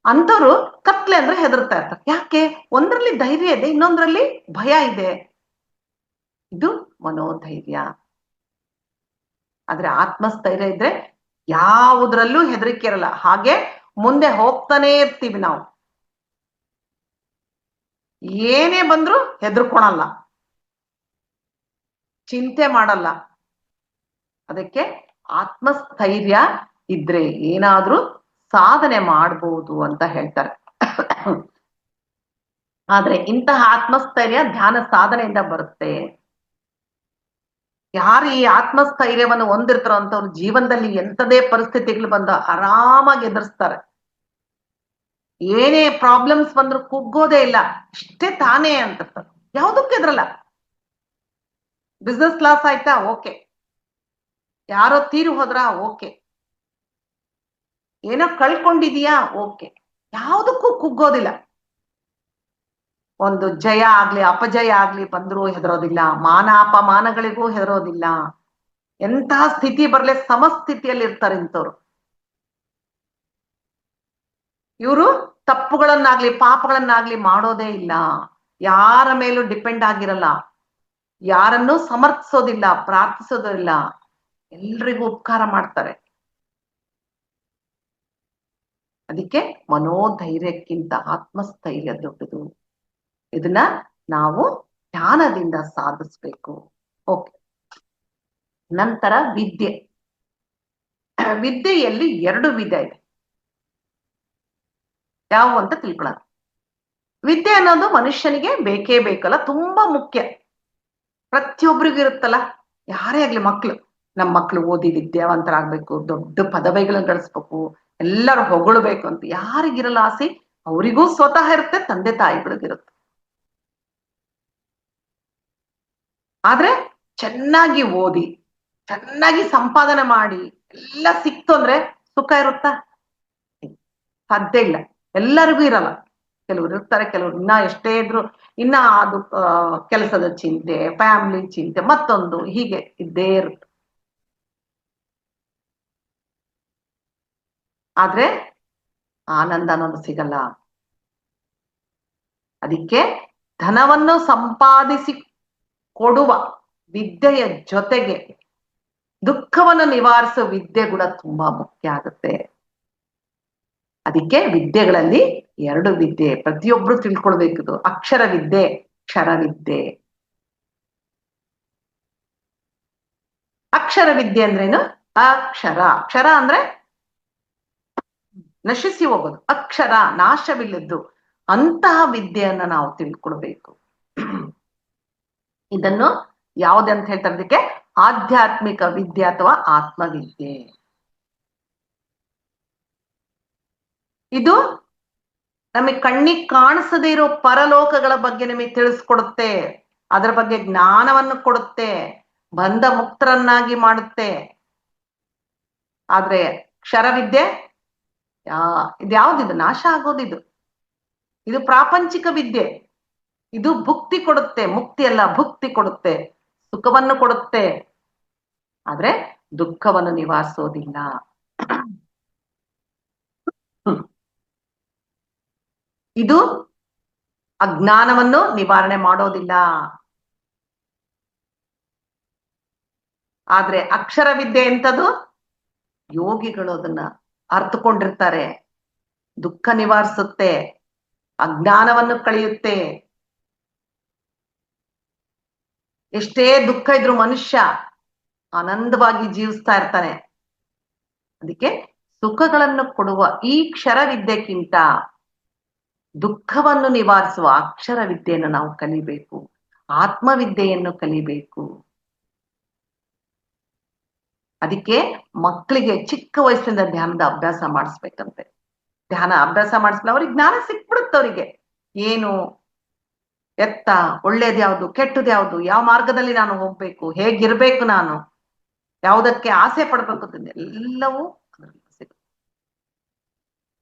ಅಂತವ್ರು ಕತ್ಲೆ ಅಂದ್ರೆ ಹೆದರ್ತಾ ಇರ್ತಾರೆ. ಯಾಕೆ? ಒಂದ್ರಲ್ಲಿ ಧೈರ್ಯ ಇದೆ, ಇನ್ನೊಂದ್ರಲ್ಲಿ ಭಯ ಇದೆ. ಇದು ಮನೋಧೈರ್ಯ. ಆದ್ರೆ ಆತ್ಮಸ್ಥೈರ್ಯ ಇದ್ರೆ ಯಾವುದ್ರಲ್ಲೂ ಹೆದರಿಕೆ ಇರಲ್ಲ. ಹಾಗೆ ಮುಂದೆ ಹೋಗ್ತಾನೆ ಇರ್ತೀವಿ ನಾವು. ಏನೇ ಬಂದ್ರು ಹೆದರ್ಕೊಳಲ್ಲ, ಚಿಂತೆ ಮಾಡಲ್ಲ. ಅದಕ್ಕೆ ಆತ್ಮಸ್ಥೈರ್ಯ ಇದ್ರೆ ಏನಾದ್ರೂ ಸಾಧನೆ ಮಾಡ್ಬೋದು ಅಂತ ಹೇಳ್ತಾರೆ. ಆದ್ರೆ ಇಂತಹ ಆತ್ಮಸ್ಥೈರ್ಯ ಧ್ಯಾನ ಸಾಧನೆಯಿಂದ ಬರುತ್ತೆ. ಯಾರು ಈ ಆತ್ಮಸ್ಥೈರ್ಯವನ್ನು ಹೊಂದಿರ್ತಾರೋ ಅಂತವ್ರು ಜೀವನದಲ್ಲಿ ಎಂತದೇ ಪರಿಸ್ಥಿತಿಗಳು ಬಂದ ಆರಾಮಾಗಿ ಎದುರಿಸ್ತಾರೆ. ಏನೇ ಪ್ರಾಬ್ಲಮ್ಸ್ ಬಂದ್ರು ಕುಗ್ಗೋದೇ ಇಲ್ಲ, ಇಷ್ಟೇ ತಾನೇ ಅಂತ ಯಾವುದಕ್ಕೆ ಎದ್ರಲ್ಲ. ಬಿಸ್ನೆಸ್ ಲಾಸ್ ಆಯ್ತಾ, ಓಕೆ. ಯಾರೋ ತೀರು ಹೋದ್ರ, ಓಕೆ. ಏನೋ ಕಳ್ಕೊಂಡಿದೀಯಾ, ಓಕೆ. ಯಾವುದಕ್ಕೂ ಕುಗ್ಗೋದಿಲ್ಲ. ಒಂದು ಜಯ ಆಗ್ಲಿ ಅಪಜಯ ಆಗ್ಲಿ ಬಂದ್ರು ಹೆದರೋದಿಲ್ಲ, ಮಾನ ಅಪಮಾನಗಳಿಗೂ ಹೆದರೋದಿಲ್ಲ. ಎಂತಹ ಸ್ಥಿತಿ ಬರ್ಲಿ ಸಮಸ್ಥಿತಿಯಲ್ಲಿ ಇರ್ತಾರೆ ಇಂಥವ್ರು. ಇವರು ತಪ್ಪುಗಳನ್ನಾಗ್ಲಿ ಪಾಪಗಳನ್ನಾಗ್ಲಿ ಮಾಡೋದೇ ಇಲ್ಲ, ಯಾರ ಮೇಲೂ ಡಿಪೆಂಡ್ ಆಗಿರಲ್ಲ, ಯಾರನ್ನೂ ಸಮರ್ಥಿಸೋದಿಲ್ಲ, ಪ್ರಾರ್ಥಿಸೋದಿಲ್ಲ, ಎಲ್ರಿಗೂ ಉಪಕಾರ ಮಾಡ್ತಾರೆ. ಅದಕ್ಕೆ ಮನೋಧೈರ್ಯಕ್ಕಿಂತ ಆತ್ಮಸ್ಥೈರ್ಯ ದೊಡ್ಡದು. ಇದನ್ನ ನಾವು ಧ್ಯಾನದಿಂದ ಸಾಧಿಸ್ಬೇಕು. ಓಕೆ. ನಂತರ ವಿದ್ಯೆ. ವಿದ್ಯೆಯಲ್ಲಿ 2 ವಿಧ ಇದೆ. ಯಾವ ಅಂತ ತಿಳ್ಕೊಳ್ಳೋಣ. ವಿದ್ಯೆ ಅನ್ನೋದು ಮನುಷ್ಯನಿಗೆ ಬೇಕೇ ಬೇಕಲ್ಲ, ತುಂಬಾ ಮುಖ್ಯ. ಪ್ರತಿಯೊಬ್ಬರಿಗೂ ಇರುತ್ತಲ್ಲ. ಯಾರೇ ಆಗ್ಲಿ, ನಮ್ಮ ಮಕ್ಳು ಓದಿ ವಿದ್ಯಾವಂತರಾಗ್ಬೇಕು, ದೊಡ್ಡ ಪದವಿಗಳನ್ನ ಗಳಿಸ್ಬೇಕು, ಎಲ್ಲರೂ ಹೊಗಳ್ಬೇಕು ಅಂತ ಯಾರಿಗಿರಲ್ಲ ಆಸೆ? ಅವರಿಗೂ ಸ್ವತಃ ಇರುತ್ತೆ, ತಂದೆ ತಾಯಿಗಳಿಗಿರುತ್ತೆ. ಆದ್ರೆ ಚೆನ್ನಾಗಿ ಓದಿ ಚೆನ್ನಾಗಿ ಸಂಪಾದನೆ ಮಾಡಿ ಎಲ್ಲ ಸಿಕ್ತು ಅಂದ್ರೆ ಸುಖ ಇರುತ್ತಾ? ಸಾಧ್ಯ ಇಲ್ಲ. ಎಲ್ಲರಿಗೂ ಇರಲ್ಲ. ಕೆಲವ್ರು ಇರ್ತಾರೆ, ಕೆಲವ್ರು ಇನ್ನ ಎಷ್ಟೇ ಇದ್ರು ಇನ್ನ ಅದು ಕೆಲಸದ ಚಿಂತೆ, ಫ್ಯಾಮಿಲಿ ಚಿಂತೆ, ಮತ್ತೊಂದು ಹೀಗೆ ಇದ್ದೇ ಇರುತ್ತೆ. ಆದ್ರೆ ಆನಂದ ಅನ್ನೋದು ಸಿಗಲ್ಲ. ಅದಕ್ಕೆ ಧನವನ್ನು ಸಂಪಾದಿಸಿ ಕೊಡುವ ವಿದ್ಯೆಯ ಜೊತೆಗೆ ದುಃಖವನ್ನು ನಿವಾರಿಸುವ ವಿದ್ಯೆ ಕೂಡ ತುಂಬಾ ಮುಖ್ಯ ಆಗುತ್ತೆ. ಅದಕ್ಕೆ ವಿದ್ಯೆಗಳಲ್ಲಿ 2 ವಿದ್ಯೆ ಪ್ರತಿಯೊಬ್ರು ತಿಳ್ಕೊಳ್ಬೇಕಿದು. ಅಕ್ಷರ ವಿದ್ಯೆ, ಕ್ಷರ ವಿದ್ಯೆ. ಅಕ್ಷರ ವಿದ್ಯೆ ಅಂದ್ರೇನು? ಅಕ್ಷರ ಅಂದ್ರೆ ನಶಿಸಿ ಹೋಗೋದು, ಅಕ್ಷರ ನಾಶವಿಲ್ಲದ್ದು. ಅಂತಹ ವಿದ್ಯೆಯನ್ನ ನಾವು ತಿಳ್ಕೊಳ್ಬೇಕು. ಇದನ್ನು ಯಾವುದಂತ ಹೇಳ್ತಾರೆ? ಅದಕ್ಕೆ ಆಧ್ಯಾತ್ಮಿಕ ವಿದ್ಯೆ ಅಥವಾ ಆತ್ಮವಿದ್ಯೆ. ಇದು ನಮಗೆ ಕಣ್ಣಿಗೆ ಕಾಣಿಸದೇ ಇರೋ ಪರಲೋಕಗಳ ಬಗ್ಗೆ ನಮಗೆ ತಿಳಿಸ್ಕೊಡುತ್ತೆ, ಅದರ ಬಗ್ಗೆ ಜ್ಞಾನವನ್ನು ಕೊಡುತ್ತೆ, ಬಂಧ ಮುಕ್ತರನ್ನಾಗಿ ಮಾಡುತ್ತೆ. ಆದ್ರೆ ಕ್ಷರವಿದ್ಯೆ ಇದ್ಯಾವ್ದಿದು? ನಾಶ ಆಗೋದಿದು. ಇದು ಪ್ರಾಪಂಚಿಕ ವಿದ್ಯೆ. ಇದು ಭುಕ್ತಿ ಕೊಡುತ್ತೆ, ಮುಕ್ತಿ ಅಲ್ಲ, ಭುಕ್ತಿ ಕೊಡುತ್ತೆ, ಸುಖವನ್ನು ಕೊಡುತ್ತೆ, ಆದ್ರೆ ದುಃಖವನ್ನು ನಿವಾರಿಸೋದಿಲ್ಲ. ಇದು ಅಜ್ಞಾನವನ್ನು ನಿವಾರಣೆ ಮಾಡೋದಿಲ್ಲ. ಆದ್ರೆ ಅಕ್ಷರ ವಿದ್ಯೆ ಎಂತದು? ಯೋಗಿಗಳು ಅದನ್ನ ಅರ್ಥಕೊಂಡಿರ್ತಾರೆ. ದುಃಖ ನಿವಾರಿಸುತ್ತೆ, ಅಜ್ಞಾನವನ್ನು ಕಳೆಯುತ್ತೆ. ಎಷ್ಟೇ ದುಃಖ ಇದ್ರು ಮನುಷ್ಯ ಆನಂದವಾಗಿ ಜೀವಿಸ್ತಾ ಇರ್ತಾನೆ. ಅದಕ್ಕೆ ಸುಖಗಳನ್ನು ಕೊಡುವ ಈ ಕ್ಷರ ವಿದ್ಯೆಗಿಂತ ದುಃಖವನ್ನು ನಿವಾರಿಸುವ ಅಕ್ಷರ ವಿದ್ಯೆಯನ್ನು ನಾವು ಕಲಿಬೇಕು, ಆತ್ಮವಿದ್ಯೆಯನ್ನು ಕಲಿಬೇಕು. ಅದಕ್ಕೆ ಮಕ್ಕಳಿಗೆ ಚಿಕ್ಕ ವಯಸ್ಸಿನಿಂದ ಧ್ಯಾನದ ಅಭ್ಯಾಸ ಮಾಡಿಸ್ಬೇಕಂತೆ. ಧ್ಯಾನ ಅಭ್ಯಾಸ ಮಾಡಿಸ್ಮೇಲೆ ಅವ್ರಿಗೆ ಜ್ಞಾನ ಸಿಕ್ಬಿಡುತ್ತೆ. ಅವರಿಗೆ ಏನು ಎತ್ತ, ಒಳ್ಳೇದ್ ಯಾವ್ದು, ಕೆಟ್ಟದ್ ಯಾವ್ದು, ಯಾವ ಮಾರ್ಗದಲ್ಲಿ ನಾನು ಹೋಗ್ಬೇಕು, ಹೇಗಿರ್ಬೇಕು, ನಾನು ಯಾವುದಕ್ಕೆ ಆಸೆ ಪಡ್ಬೇಕು ಅಂತ ಎಲ್ಲವೂ ಸಿಗುತ್ತೆ.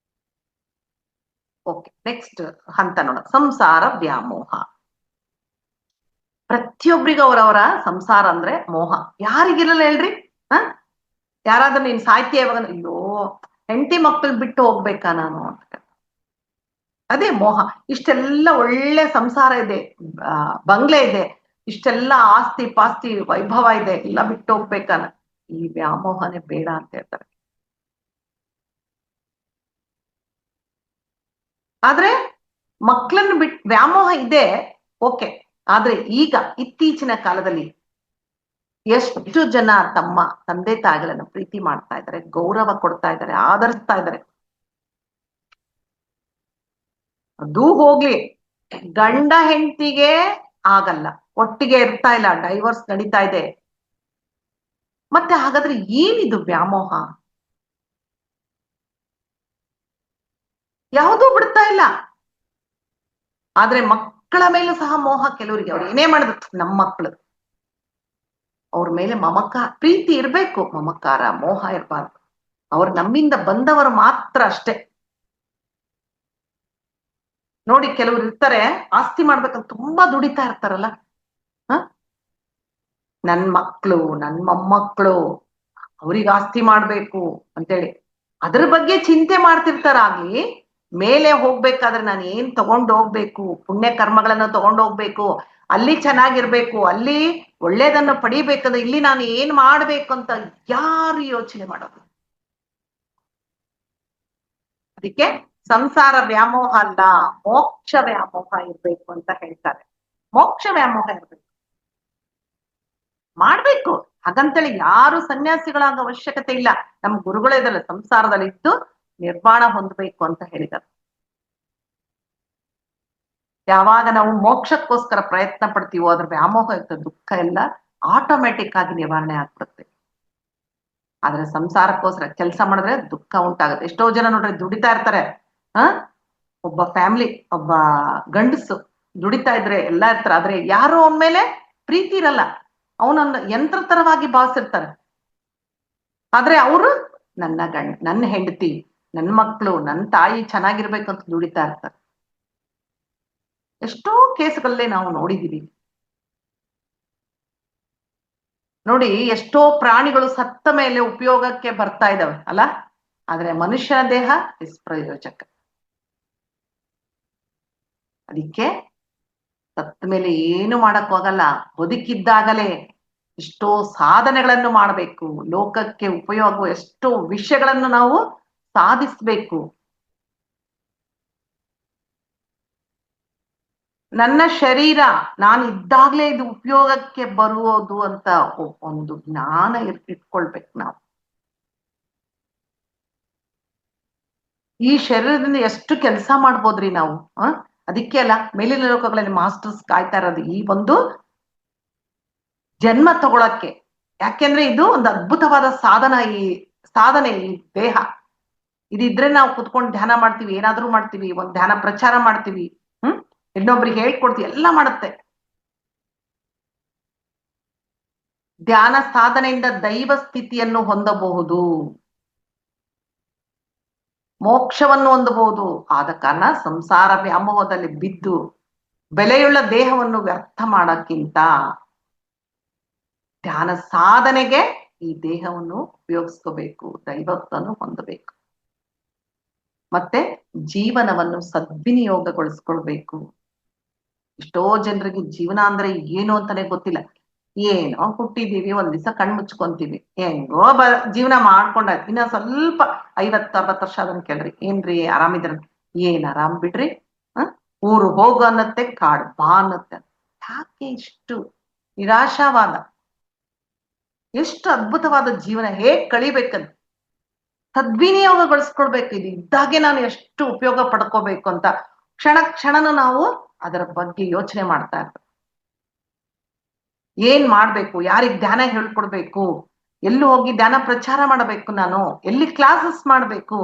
ಓಕೆ, ನೆಕ್ಸ್ಟ್ ಹಂತ ನೋಡ, ಸಂಸಾರ ವ್ಯಾಮೋಹ. ಪ್ರತಿಯೊಬ್ಬರಿಗೂ ಅವರವರ ಸಂಸಾರ ಅಂದ್ರೆ ಮೋಹ. ಯಾರಿಗಿರಲ್ಲ ಹೇಳ್ರಿ? ಯಾರಾದ್ರೂ ನೀನ್ ಸಾಹಿತ್ಯ ಯಾವಾಗ, ಅಯ್ಯೋ ಹೆಂಡತಿ ಮಕ್ಕಳು ಬಿಟ್ಟು ಹೋಗ್ಬೇಕಾ ನಾನು ಅಂತ, ಅದೇ ಮೋಹ. ಇಷ್ಟೆಲ್ಲ ಒಳ್ಳೆ ಸಂಸಾರ ಇದೆ, ಬಂಗ್ಲೆ ಇದೆ, ಇಷ್ಟೆಲ್ಲ ಆಸ್ತಿ ಪಾಸ್ತಿ ವೈಭವ ಇದೆ, ಎಲ್ಲ ಬಿಟ್ಟು ಹೋಗ್ಬೇಕಾನ, ಈ ವ್ಯಾಮೋಹನೇ ಬೇಡ ಅಂತ ಹೇಳ್ತಾರೆ. ಆದ್ರೆ ಮಕ್ಕಳನ್ನು ವ್ಯಾಮೋಹ ಇದೆ, ಓಕೆ. ಆದ್ರೆ ಈಗ ಇತ್ತೀಚಿನ ಕಾಲದಲ್ಲಿ ಎಷ್ಟು ಜನ ತಮ್ಮ ತಂದೆ ತಾಯಿಗಳನ್ನು ಪ್ರೀತಿ ಮಾಡ್ತಾ ಇದ್ದಾರೆ, ಗೌರವ ಕೊಡ್ತಾ ಇದ್ದಾರೆ, ಆದರಿಸ್ತಾ ಇದ್ದಾರೆ. ಅದು ಹೋಗ್ಲಿ, ಗಂಡ ಹೆಂಡತಿಗೆ ಆಗಲ್ಲ, ಒಟ್ಟಿಗೆ ಇರ್ತಾ ಇಲ್ಲ, ಡೈವರ್ಸ್ ನಡೀತಾ ಇದೆ. ಮತ್ತೆ ಹಾಗಾದ್ರೆ ಏನಿದು ವ್ಯಾಮೋಹ? ಯಾವುದೂ ಬಿಡ್ತಾ ಇಲ್ಲ. ಆದ್ರೆ ಮಕ್ಕಳ ಮೇಲೂ ಸಹ ಮೋಹ ಕೆಲವರಿಗೆ. ಅವ್ರು ಏನೇ ಮಾಡಿದ್ರು ನಮ್ಮ ಮಕ್ಕಳು, ಅವ್ರ ಮೇಲೆ ಪ್ರೀತಿ ಇರ್ಬೇಕು, ಮಮಕಾರ ಮೋಹ ಇರಬಾರ್ದು. ಅವ್ರು ನಮ್ಮಿಂದ ಬಂದವರು ಮಾತ್ರ ಅಷ್ಟೇ. ನೋಡಿ, ಕೆಲವ್ರು ಇರ್ತಾರೆ ಆಸ್ತಿ ಮಾಡ್ಬೇಕಂತ ತುಂಬಾ ದುಡಿತಾ ಇರ್ತಾರಲ್ಲ, ಹ ನನ್ ಮಕ್ಳು, ನನ್ ಮೊಮ್ಮಕ್ಕಳು, ಅವ್ರಿಗೆ ಆಸ್ತಿ ಮಾಡ್ಬೇಕು ಅಂತೇಳಿ ಅದ್ರ ಬಗ್ಗೆ ಚಿಂತೆ ಮಾಡ್ತಿರ್ತಾರಾಗ್ಲಿ, ಮೇಲೆ ಹೋಗ್ಬೇಕಾದ್ರೆ ನಾನು ಏನ್ ತಗೊಂಡು ಹೋಗ್ಬೇಕು, ಪುಣ್ಯ ಕರ್ಮಗಳನ್ನ ತಗೊಂಡು ಹೋಗ್ಬೇಕು, ಅಲ್ಲಿ ಚೆನ್ನಾಗಿರ್ಬೇಕು, ಅಲ್ಲಿ ಒಳ್ಳೇದನ್ನ ಪಡಿಬೇಕಂದ್ರೆ ಇಲ್ಲಿ ನಾನು ಏನ್ ಮಾಡ್ಬೇಕು ಅಂತ ಯಾರು ಯೋಚನೆ ಮಾಡೋದು? ಅದಕ್ಕೆ ಸಂಸಾರ ವ್ಯಾಮೋಹ ಅಲ್ಲ, ಮೋಕ್ಷ ವ್ಯಾಮೋಹ ಇರ್ಬೇಕು ಅಂತ ಹೇಳ್ತಾರೆ. ಮೋಕ್ಷ ವ್ಯಾಮೋಹ ಇರ್ಬೇಕು, ಮಾಡ್ಬೇಕು. ಹಾಗಂತೇಳಿ ಯಾರು ಸನ್ಯಾಸಿಗಳಾಗ ಅವಶ್ಯಕತೆ ಇಲ್ಲ. ನಮ್ ಗುರುಗಳೇ ಇದಲ್ಲ, ಸಂಸಾರದಲ್ಲಿ ಇದ್ದು ನಿರ್ವಾಣ ಹೊಂದಬೇಕು ಅಂತ ಹೇಳಿದ್ದಾರೆ. ಯಾವಾಗ ನಾವು ಮೋಕ್ಷಕ್ಕೋಸ್ಕರ ಪ್ರಯತ್ನ ಪಡ್ತೀವೋ ಅದ್ರ ವ್ಯಾಮೋಹ ಇರ್ತದೆ, ದುಃಖ ಎಲ್ಲ ಆಟೋಮೆಟಿಕ್ ಆಗಿ ನಿವಾರಣೆ ಆಗ್ಬಿಡುತ್ತೆ. ಆದ್ರೆ ಸಂಸಾರಕ್ಕೋಸ್ಕರ ಕೆಲಸ ಮಾಡಿದ್ರೆ ದುಃಖ ಉಂಟಾಗುತ್ತೆ. ಎಷ್ಟೋ ಜನ ನೋಡ್ರಿ ದುಡಿತಾ ಇರ್ತಾರೆ, ಹ ಒಬ್ಬ ಫ್ಯಾಮಿಲಿ, ಒಬ್ಬ ಗಂಡಸು ದುಡಿತಾ ಇದ್ರೆ ಎಲ್ಲ ಇರ್ತಾರೆ, ಆದ್ರೆ ಯಾರು ಅವನ ಮೇಲೆ ಪ್ರೀತಿ ಇರಲ್ಲ, ಅವನನ್ನ ಯಂತ್ರ ತರವಾಗಿ ಭಾವಿಸಿರ್ತಾರೆ. ಆದ್ರೆ ಅವರು ನನ್ನ ಹೆಂಡತಿ, ನನ್ನ ಮಕ್ಕಳು, ನನ್ನ ತಾಯಿ ಚೆನ್ನಾಗಿರ್ಬೇಕು ಅಂತ ದುಡಿತಾ ಇರ್ತಾರೆ. ಎಷ್ಟೋ ಕೇಸ್ಗಳಲ್ಲೇ ನಾವು ನೋಡಿದೀವಿ. ನೋಡಿ, ಎಷ್ಟೋ ಪ್ರಾಣಿಗಳು ಸತ್ತ ಮೇಲೆ ಉಪಯೋಗಕ್ಕೆ ಬರ್ತಾ ಇದಾವೆ ಅಲ್ಲ, ಆದ್ರೆ ಮನುಷ್ಯನ ದೇಹ ನಿಷ್ಪ್ರಯೋಜಕ. ಅದಕ್ಕೆ ಸತ್ತ ಮೇಲೆ ಏನು ಮಾಡಕ್ ಹೋಗಲ್ಲ, ಬದುಕಿದ್ದಾಗಲೇ ಎಷ್ಟೋ ಸಾಧನೆಗಳನ್ನು ಮಾಡಬೇಕು, ಲೋಕಕ್ಕೆ ಉಪಯೋಗ ಎಷ್ಟೋ ವಿಷಯಗಳನ್ನು ನಾವು ಸಾಧಿಸ್ಬೇಕು. ನನ್ನ ಶರೀರ ನಾನು ಇದ್ದಾಗ್ಲೇ ಇದು ಉಪಯೋಗಕ್ಕೆ ಬರುವುದು ಅಂತ ಒಂದು ಜ್ಞಾನ ಇಟ್ಕೊಳ್ಬೇಕು ನಾವು. ಈ ಶರೀರದಿಂದ ಎಷ್ಟು ಕೆಲಸ ಮಾಡ್ಬೋದ್ರಿ ನಾವು. ಅದಕ್ಕೆ ಅಲ್ಲ ಮೇಲಿನ ಲೋಕಗಳಲ್ಲಿ ಮಾಸ್ಟರ್ಸ್ ಕಾಯ್ತಾ ಇರೋದು ಈ ಒಂದು ಜನ್ಮ ತಗೊಳಕ್ಕೆ. ಯಾಕೆಂದ್ರೆ ಇದು ಒಂದು ಅದ್ಭುತವಾದ ಸಾಧನೆ ಈ ದೇಹ. ಇದಿದ್ರೆ ನಾವು ಕುತ್ಕೊಂಡು ಧ್ಯಾನ ಮಾಡ್ತೀವಿ, ಏನಾದ್ರೂ ಮಾಡ್ತೀವಿ, ಒಂದ್ ಧ್ಯಾನ ಪ್ರಚಾರ ಮಾಡ್ತೀವಿ, ಇನ್ನೊಬ್ರಿಗೆ ಹೇಳ್ಕೊಡ್ತೀವಿ, ಎಲ್ಲ ಮಾಡುತ್ತೆ. ಧ್ಯಾನ ಸಾಧನೆಯಿಂದ ದೈವ ಸ್ಥಿತಿಯನ್ನು ಹೊಂದಬಹುದು, ಮೋಕ್ಷವನ್ನು ಹೊಂದಬಹುದು. ಆದ ಕಾರಣ ಸಂಸಾರ ವ್ಯಾಮೋಹದಲ್ಲಿ ಬಿದ್ದು ಬೆಲೆಯುಳ್ಳ ದೇಹವನ್ನು ವ್ಯರ್ಥ ಮಾಡಕ್ಕಿಂತ ಧ್ಯಾನ ಸಾಧನೆಗೆ ಈ ದೇಹವನ್ನು ಉಪಯೋಗಿಸ್ಕೋಬೇಕು, ದೈವತ್ವವನ್ನು ಹೊಂದಬೇಕು, ಮತ್ತೆ ಜೀವನವನ್ನು ಸದ್ವಿನಿಯೋಗಗೊಳಿಸ್ಕೊಳ್ಬೇಕು. ಎಷ್ಟೋ ಜನರಿಗೆ ಜೀವನ ಅಂದ್ರೆ ಏನು ಅಂತಾನೆ ಗೊತ್ತಿಲ್ಲ. ಏನೋ ಹುಟ್ಟಿದೀವಿ, ಒಂದ್ ದಿವಸ ಕಣ್ ಮುಚ್ಕೊಂತೀವಿ, ಹೆಂಗೋ ಜೀವನ ಮಾಡ್ಕೊಂಡಾಯ್ತು. ಇನ್ನ ಸ್ವಲ್ಪ 50-60 ವರ್ಷ ಅದನ್ನ ಕೇಳ್ರಿ, ಏನ್ರಿ ಆರಾಮಿದ್ರ? ಏನ್ ಆರಾಮ್ ಬಿಡ್ರಿ, ಊರು ಹೋಗು ಅನ್ನತ್ತೆ, ಕಾಡು ಬಾ ಅನ್ನತ್ತೆ. ಯಾಕೆ ಇಷ್ಟು ನಿರಾಶಾವಾದ? ಎಷ್ಟು ಅದ್ಭುತವಾದ ಜೀವನ, ಹೇಗ್ ಕಳಿಬೇಕಂತ ಸದ್ವಿನಿಯೋಗಗೊಳಿಸ್ಕೊಳ್ಬೇಕು. ಇದು ಇದ್ದಾಗೆ ನಾನು ಎಷ್ಟು ಉಪಯೋಗ ಪಡ್ಕೋಬೇಕು ಅಂತ ಕ್ಷಣ ಕ್ಷಣನು ನಾವು ಅದರ ಬಗ್ಗೆ ಯೋಚನೆ ಮಾಡ್ತಾ ಇರ್ತೀವಿ. ಏನ್ ಮಾಡ್ಬೇಕು, ಯಾರಿಗ್ ಧ್ಯಾನ ಹೇಳ್ಕೊಡ್ಬೇಕು, ಎಲ್ಲಿ ಹೋಗಿ ಧ್ಯಾನ ಪ್ರಚಾರ ಮಾಡಬೇಕು, ನಾನು ಎಲ್ಲಿ ಕ್ಲಾಸಸ್ ಮಾಡ್ಬೇಕು,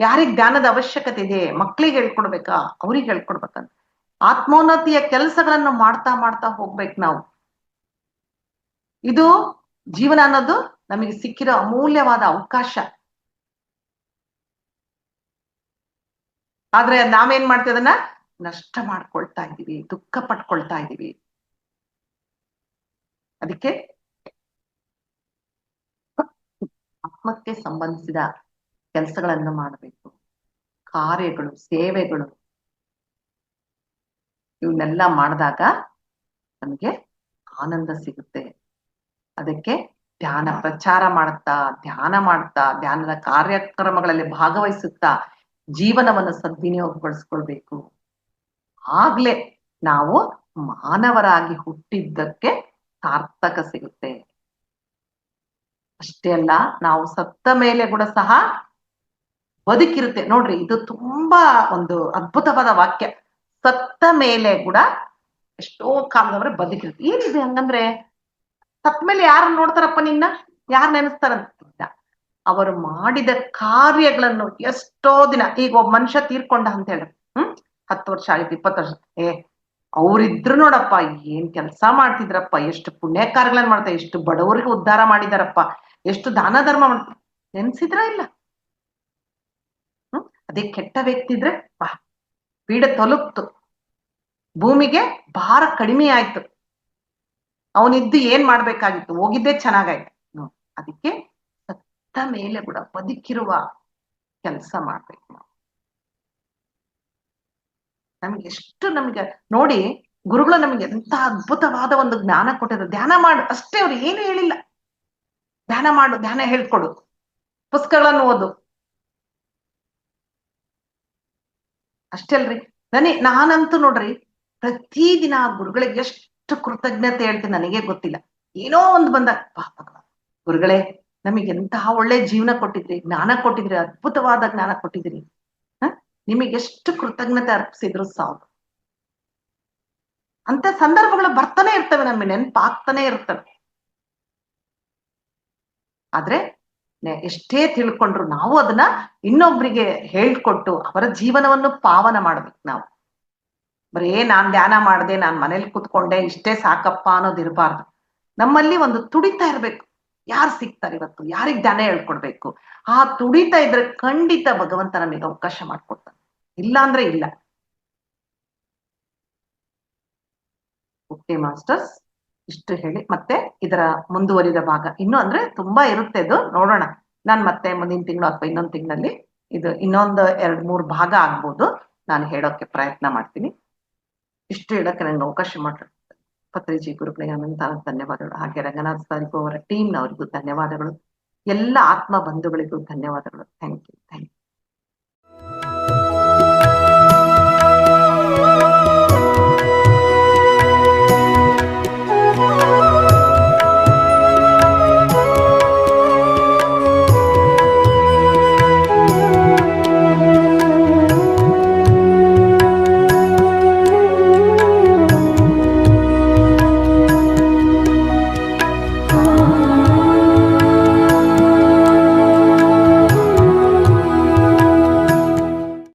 ಯಾರಿಗ್ ಧ್ಯಾನದ ಅವಶ್ಯಕತೆ ಇದೆ, ಮಕ್ಳಿಗೆ ಹೇಳ್ಕೊಡ್ಬೇಕಾ, ಅವ್ರಿಗೆ ಹೇಳ್ಕೊಡ್ಬೇಕಂತ ಆತ್ಮೋನ್ನತಿಯ ಕೆಲಸಗಳನ್ನು ಮಾಡ್ತಾ ಮಾಡ್ತಾ ಹೋಗ್ಬೇಕು ನಾವು. ಇದು ಜೀವನ ಅನ್ನೋದು ನಮಗೆ ಸಿಕ್ಕಿರೋ ಅಮೂಲ್ಯವಾದ ಅವಕಾಶ. ಆದ್ರೆ ನಾವೇನ್ ಮಾಡ್ತೀವಿ, ಅದನ್ನ ನಷ್ಟ ಮಾಡ್ಕೊಳ್ತಾ ಇದ್ದೀವಿ, ದುಃಖ ಪಟ್ಕೊಳ್ತಾ ಇದ್ದೀವಿ. ಅದಕ್ಕೆ ಆತ್ಮಕ್ಕೆ ಸಂಬಂಧಿಸಿದ ಕೆಲಸಗಳನ್ನು ಮಾಡಬೇಕು, ಕಾರ್ಯಗಳು, ಸೇವೆಗಳು, ಇವನ್ನೆಲ್ಲ ಮಾಡಿದಾಗ ನಮಗೆ ಆನಂದ ಸಿಗುತ್ತೆ. ಅದಕ್ಕೆ ಧ್ಯಾನ ಪ್ರಚಾರ ಮಾಡುತ್ತಾ, ಧ್ಯಾನ ಮಾಡ್ತಾ, ಧ್ಯಾನದ ಕಾರ್ಯಕ್ರಮಗಳಲ್ಲಿ ಭಾಗವಹಿಸುತ್ತಾ ಜೀವನವನ್ನು ಸದ್ವಿನಿಯೋಗಗೊಳಿಸ್ಕೊಳ್ಬೇಕು. ಆಗ್ಲೇ ನಾವು ಮಾನವರಾಗಿ ಹುಟ್ಟಿದ್ದಕ್ಕೆ ಸಾರ್ಥಕ ಸಿಗುತ್ತೆ. ಅಷ್ಟೇ ಅಲ್ಲ, ನಾವು ಸತ್ತ ಮೇಲೆ ಕೂಡ ಸಹ ಬದುಕಿರುತ್ತೆ. ನೋಡ್ರಿ, ಇದು ತುಂಬಾ ಒಂದು ಅದ್ಭುತವಾದ ವಾಕ್ಯ. ಸತ್ತ ಮೇಲೆ ಕೂಡ ಎಷ್ಟೋ ಕಾಲದವರೆ ಬದುಕಿರ್ತೀವಿ. ಏನಿದೆ ಹಂಗಂದ್ರೆ ಸತ್ತ ಮೇಲೆ ಯಾರು ನೋಡ್ತಾರಪ್ಪ ನಿನ್ನ, ಯಾರು ನೆನೆಸ್ತಾರಂತ? ಅವರು ಮಾಡಿದ ಕಾರ್ಯಗಳನ್ನು ಎಷ್ಟೋ ದಿನ, ಈಗ ಒಬ್ಬ ಮನುಷ್ಯ ತೀರ್ಕೊಂಡ ಅಂತ ಹೇಳಿ 10 ವರ್ಷ ಆಯ್ತು, 20 ವರ್ಷ, ಅವ್ರಿದ್ರು ನೋಡಪ್ಪ ಏನ್ ಕೆಲಸ ಮಾಡ್ತಿದ್ರಪ್ಪ, ಎಷ್ಟು ಪುಣ್ಯ ಕಾರ್ಯಗಳನ್ನ ಮಾಡ್ತಾರೆ, ಎಷ್ಟು ಬಡವರಿಗೆ ಉದ್ಧಾರ ಮಾಡಿದಾರಪ್ಪ, ಎಷ್ಟು ದಾನ ಧರ್ಮ ಮಾಡ್ತಾರೆ, ನೆನ್ಸಿದ್ರ ಇಲ್ಲ? ಅದೇ ಕೆಟ್ಟ ವ್ಯಕ್ತಿ ಇದ್ರೆ ಪೀಡೆ ತೊಲಗ್ತು, ಭೂಮಿಗೆ ಭಾರ ಕಡಿಮೆ ಆಯ್ತು, ಅವನಿದ್ದು ಏನ್ ಮಾಡ್ಬೇಕಾಗಿತ್ತು, ಹೋಗಿದ್ದೇ ಚೆನ್ನಾಗಾಯ್ತು. ಅದಕ್ಕೆ ಸತ್ತ ಮೇಲೆ ಕೂಡ ಬದುಕಿರುವ ಕೆಲಸ ಮಾಡ್ಬೇಕು ನಾವು. ನಮ್ಗೆ ಎಷ್ಟು, ನಮ್ಗೆ ನೋಡಿ ಗುರುಗಳು ನಮ್ಗೆ ಎಂತ ಅದ್ಭುತವಾದ ಒಂದು ಜ್ಞಾನ ಕೊಟ್ಟಿದ್ರು. ಧ್ಯಾನ ಮಾಡು ಅಷ್ಟೇ, ಅವ್ರು ಏನು ಹೇಳಿಲ್ಲ. ಧ್ಯಾನ ಮಾಡು, ಧ್ಯಾನ ಹೇಳ್ಕೊಡು, ಪುಸ್ತಕಗಳನ್ನು ಓದು ಅಷ್ಟೇ ಅಲ್ರಿ. ನಾನಂತೂ ನೋಡ್ರಿ ಪ್ರತಿದಿನ ಗುರುಗಳಿಗೆ ಎಷ್ಟು ಕೃತಜ್ಞತೆ ಹೇಳ್ತೀನಿ ನನಗೆ ಗೊತ್ತಿಲ್ಲ. ಏನೋ ಒಂದು ಬಂದಾಗ ಭಗವಾನ್ ಗುರುಗಳೇ ನಮಗೆ ಎಂತಹ ಒಳ್ಳೆ ಜೀವನ ಕೊಟ್ಟಿದ್ರಿ, ಜ್ಞಾನ ಕೊಟ್ಟಿದ್ರಿ, ಅದ್ಭುತವಾದ ಜ್ಞಾನ ಕೊಟ್ಟಿದ್ರಿ, ನಿಮಗೆ ಎಷ್ಟು ಕೃತಜ್ಞತೆ ಅರ್ಪಿಸಿದ್ರು ಸಾಕು. ಅಂತ ಸಂದರ್ಭಗಳು ಬರ್ತಾನೆ ಇರ್ತವೆ, ನಮಗೆ ನೆನಪಾಗ್ತಾನೆ ಇರ್ತವೆ. ಆದ್ರೆ ಎಷ್ಟೇ ತಿಳ್ಕೊಂಡ್ರು ನಾವು ಅದನ್ನ ಇನ್ನೊಬ್ರಿಗೆ ಹೇಳ್ಕೊಟ್ಟು ಅವರ ಜೀವನವನ್ನು ಪಾವನ ಮಾಡ್ಬೇಕು. ನಾವು ಬರೇ ನಾನ್ ಧ್ಯಾನ ಮಾಡ್ದೆ, ನಾನ್ ಮನೇಲಿ ಕೂತ್ಕೊಂಡೆ, ಇಷ್ಟೇ ಸಾಕಪ್ಪ ಅನ್ನೋದಿರ್ಬಾರ್ದು. ನಮ್ಮಲ್ಲಿ ಒಂದು ತುಡಿತಾ ಇರ್ಬೇಕು, ಯಾರು ಸಿಗ್ತಾರೆ ಇವತ್ತು, ಯಾರಿಗ್ ಧ್ಯಾನ ಹೇಳ್ಕೊಡ್ಬೇಕು. ಆ ತುಡಿತಾ ಇದ್ರೆ ಖಂಡಿತ ಭಗವಂತ ನಮಗೆ ಅವಕಾಶ ಮಾಡ್ಕೊಡ್ತಾನೆ, ಇಲ್ಲ ಅಂದ್ರೆ ಇಲ್ಲ. ಓಕೆ ಮಾಸ್ಟರ್ಸ್, ಇಷ್ಟು ಹೇಳಿ ಮತ್ತೆ ಇದರ ಮುಂದುವರಿದ ಭಾಗ ಇನ್ನು ಅಂದ್ರೆ ತುಂಬಾ ಇರುತ್ತೆ, ಅದು ನೋಡೋಣ. ನಾನ್ ಮತ್ತೆ ಮುಂದಿನ ತಿಂಗಳು ಅಥವಾ ಇನ್ನೊಂದು ತಿಂಗಳಲ್ಲಿ ಇದು ಇನ್ನೊಂದು 2-3 ಭಾಗ ಆಗ್ಬೋದು, ನಾನು ಹೇಳೋಕೆ ಪ್ರಯತ್ನ ಮಾಡ್ತೀನಿ. ಇಷ್ಟು ಹೇಳಕ್ಕೆ ನಂಗೆ ಅವಕಾಶ ಮಾಡ್ರಿ ಪತ್ರಿಜಿ ಗುರುಗಳಿಗೆ ಅನಂತ ಧನ್ಯವಾದಗಳು. ಹಾಗೆ ರಂಗನಾಥ್ ಸರ್ಗೂ ಅವರ ಟೀಮ್ನವರಿಗೂ ಧನ್ಯವಾದಗಳು. ಎಲ್ಲ ಆತ್ಮ ಬಂಧುಗಳಿಗೂ ಧನ್ಯವಾದಗಳು. Thank you.